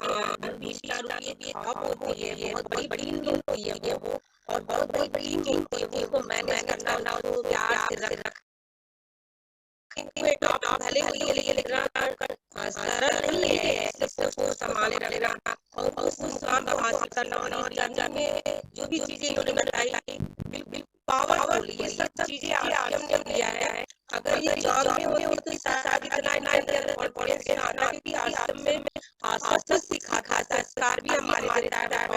[SPEAKER 1] बीच का ये भी जॉब होती है, बहुत बड़ी बड़ी टीम होती है वो, और बहुत बड़ी बड़ी टीम होती है, उसको मैनेज करना, उसको प्यार से रखना। जॉब भले ही ये इतना सरल नहीं है, सबको संभाले रखना और उस मुकाम को हासिल करना, और जर्नी में जो भी चीजें इन्होंने बताई बिल्कुल पावरफुल, ये सब चीजें आज हमने दिया है। अगर ये जॉब में होती तो शायद इतना कॉन्फिडेंस आना भी, आज में सब कुछ सिखा, संस्कार भी हमारे देता है,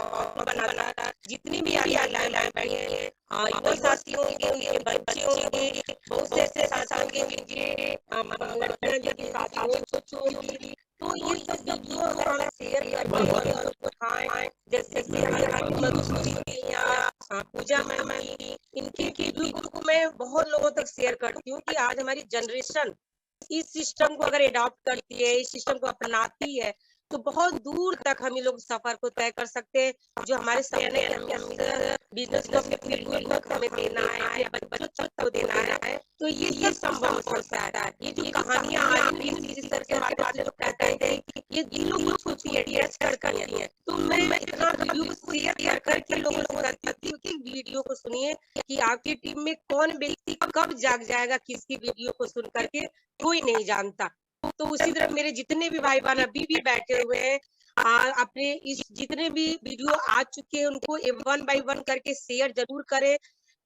[SPEAKER 1] बनाता, जितनी भी लाइन बैठी है, युवा साथी होंगे, उनके बच्चे होंगे, बहुत से ऐसे साथी होंगे जिनके लड़कियां जिनकी शादी हो चुकी, तो ये सब वीडियो अगर हम शेयर करके और उसको दिखाएं, जैसे कि हमारी मधुश्री की या पूजा मैम की, इनकी वीडियो को मैं बहुत लोगों तक शेयर करती हूँ कि आज हमारी जनरेशन इस सिस्टम को अगर अडॉप्ट करती है, इस सिस्टम को अपनाती है, तो बहुत दूर तक हम लोग सफर को तय कर सकते हैं। जो हमारे सपने बिजनेस को अपने हमें देना है, अपने बच्चों को देना है, तो ये सब संभव हो सकता है। ये जो कहानियां आज भी इस तरह के हमारे पास जो कहते हैं कि ये दिलों को छूती है, टच करती है, तो मैं इतना वीडियो शेयर करके लोगों को बताती हूँ कि वीडियो को सुनिए कि आपकी टीम में कौन व्यक्ति कब जाग जाएगा, किसकी वीडियो को सुन करके कोई नहीं जानता। तो उसी तरह मेरे जितने भी भाई बहन अभी भी बैठे हुए हैं, अपने इस जितने भी वीडियो आ चुके हैं उनको 1 बाय 1 करके शेयर जरूर करें।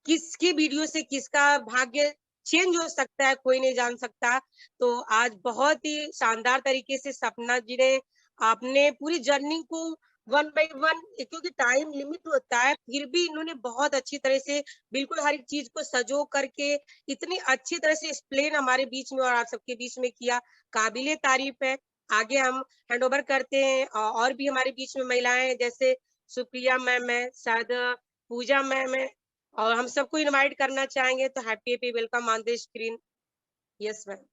[SPEAKER 1] किसके वीडियो से किसका भाग्य चेंज हो सकता है, कोई नहीं जान सकता। तो आज बहुत ही शानदार तरीके से सपना जी ने आपने पूरी जर्नी को 1 बाय 1, क्योंकि टाइम लिमिट होता है, फिर भी इन्होंने बहुत अच्छी तरह से बिल्कुल हर एक चीज को सजो करके इतनी अच्छी तरह से एक्सप्लेन हमारे बीच में और आप सबके बीच में किया, काबिले तारीफ है। आगे हम हैंड ओवर करते हैं, और भी हमारे बीच में महिलाएं हैं, जैसे सुप्रिया मैम है, शायद पूजा मैम है, और हम सबको इनवाइट करना चाहेंगे। तो happy welcome on the screen. Yes ma'am.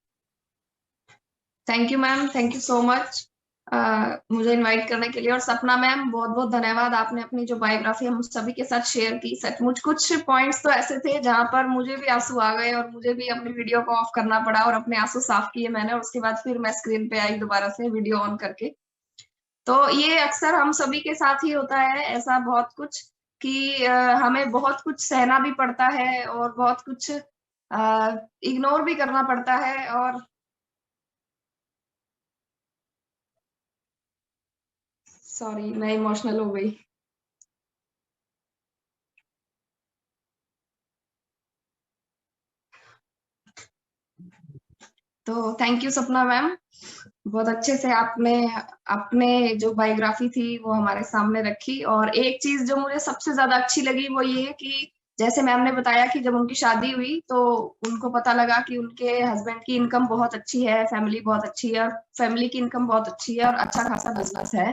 [SPEAKER 7] Thank you ma'am, thank you so much. मुझे इनवाइट करने के लिए। और सपना मैम बहुत बहुत धन्यवाद, आपने अपनी जो बायोग्राफी हम सभी के साथ शेयर की। सचमुच कुछ पॉइंट्स तो ऐसे थे जहां पर मुझे भी आंसू आ गए और मुझे भी अपनी वीडियो को ऑफ करना पड़ा और अपने आंसू साफ किए मैंने, और उसके बाद फिर मैं स्क्रीन पे आई दोबारा से वीडियो ऑन करके। तो ये अक्सर हम सभी के साथ ही होता है ऐसा बहुत कुछ कि हमें बहुत कुछ सहना भी पड़ता है और बहुत कुछ इग्नोर भी करना पड़ता है। और सॉरी मैं इमोशनल हो गई। तो थैंक यू सपना मैम, बहुत अच्छे से आपने अपने जो बायोग्राफी थी वो हमारे सामने रखी। और एक चीज जो मुझे सबसे ज्यादा अच्छी लगी वो ये कि जैसे मैम ने बताया कि जब उनकी शादी हुई तो उनको पता लगा कि उनके हस्बैंड की इनकम बहुत अच्छी है, फैमिली बहुत अच्छी है, और फैमिली की इनकम बहुत अच्छी है और अच्छा खासा बिजनेस है।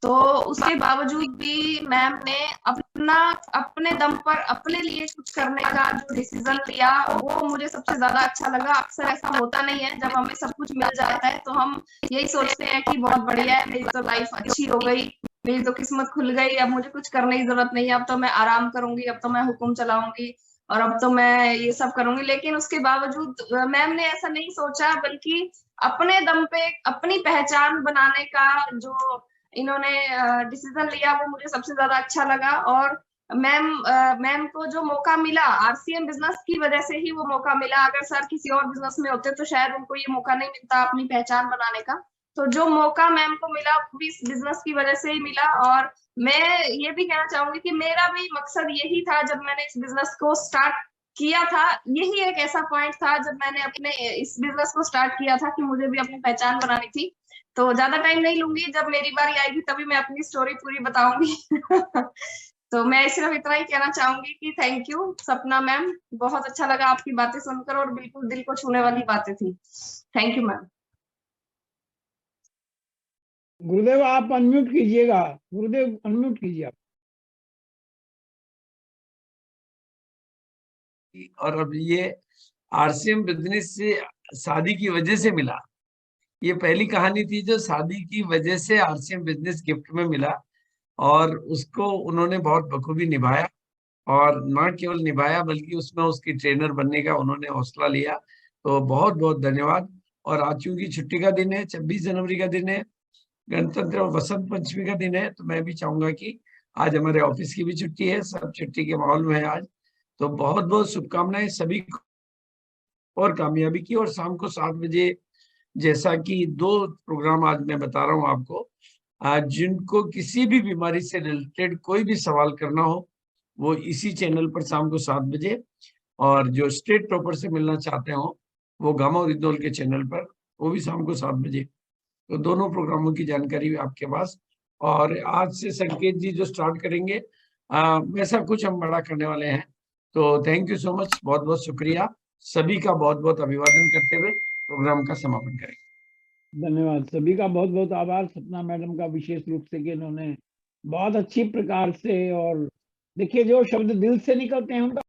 [SPEAKER 7] तो उसके बावजूद भी मैम ने अपने दम पर अपने लिए कुछ करने का जो डिसीजन लिया वो मुझे सबसे ज्यादा अच्छा लगा। अक्सर ऐसा होता नहीं है, जब हमें सब कुछ मिल जाता है तो हम यही सोचते हैं कि बहुत बढ़िया है, मेरी तो लाइफ अच्छी हो गई, मेरी तो किस्मत खुल गई, अब मुझे कुछ करने की जरूरत नहीं है, अब तो मैं आराम करूंगी, अब तो मैं हुक्म चलाऊंगी और अब तो मैं ये सब करूंगी। लेकिन उसके बावजूद मैम ने ऐसा नहीं सोचा, बल्कि अपने दम पे अपनी पहचान बनाने का जो इन्होंने डिसीजन लिया वो मुझे सबसे ज्यादा अच्छा लगा। और मैम को जो मौका मिला आरसीएम बिजनेस की वजह से ही वो मौका मिला। अगर सर किसी और बिजनेस में होते तो शायद उनको ये मौका नहीं मिलता अपनी पहचान बनाने का। तो जो मौका मैम को मिला वो भी इस बिजनेस की वजह से ही मिला। और मैं ये भी कहना चाहूंगी कि मेरा भी मकसद यही था जब मैंने इस बिजनेस को स्टार्ट किया था। यही एक ऐसा पॉइंट था जब मैंने अपने इस बिजनेस को स्टार्ट किया था कि मुझे भी अपनी पहचान बनानी थी। तो ज्यादा टाइम नहीं लूंगी, जब मेरी बारी आएगी तभी मैं अपनी स्टोरी पूरी बताऊंगी। तो मैं सिर्फ इतना ही कहना चाहूंगी कि थैंक यू सपना मैम, बहुत अच्छा लगा आपकी बातें सुनकर और बिल्कुल दिल को छूने वाली बातें थी। Thank you ma'am.
[SPEAKER 2] गुरुदेव आप अनम्यूट कीजिएगा, गुरुदेव अनम्यूट कीजिए आप।
[SPEAKER 4] और अब ये आरसीएम बिजनेस से शादी की वजह से मिला, ये पहली कहानी थी जो शादी की वजह से आरसीएम बिजनेस गिफ्ट में मिला, और उसको उन्होंने बहुत बखूबी निभाया। और ना केवल निभाया बल्कि उसमें उसकी ट्रेनर बनने का उन्होंने हौसला लिया। तो बहुत बहुत धन्यवाद। और आज चूंकि छुट्टी का दिन है, 26 जनवरी का दिन है, गणतंत्र और वसंत पंचमी का दिन है, तो मैं भी चाहूंगा कि आज हमारे ऑफिस की भी छुट्टी है, सब छुट्टी के माहौल में है आज। तो बहुत बहुत शुभकामनाएं सभी को और कामयाबी की। और शाम को 7 बजे जैसा कि 2 प्रोग्राम आज मैं बता रहा हूँ आपको, आज जिनको किसी भी बीमारी से रिलेटेड कोई भी सवाल करना हो वो इसी चैनल पर शाम को 7 बजे, और जो स्टेट टॉपर से मिलना चाहते हो वो गामा ओरिजिनल के चैनल पर, वो भी शाम को 7 बजे। तो दोनों प्रोग्रामों की जानकारी आपके पास। और आज से संकेत जी जो स्टार्ट करेंगे वैसा कुछ हम बड़ा करने वाले हैं। तो थैंक यू सो मच, बहुत बहुत शुक्रिया, सभी का बहुत बहुत अभिवादन करते हुए प्रोग्राम का समापन करेंगे।
[SPEAKER 2] धन्यवाद, सभी का बहुत बहुत आभार सपना मैडम का विशेष रूप से कि इन्होंने बहुत अच्छी प्रकार से, और देखिए जो शब्द दिल से निकलते हैं उनका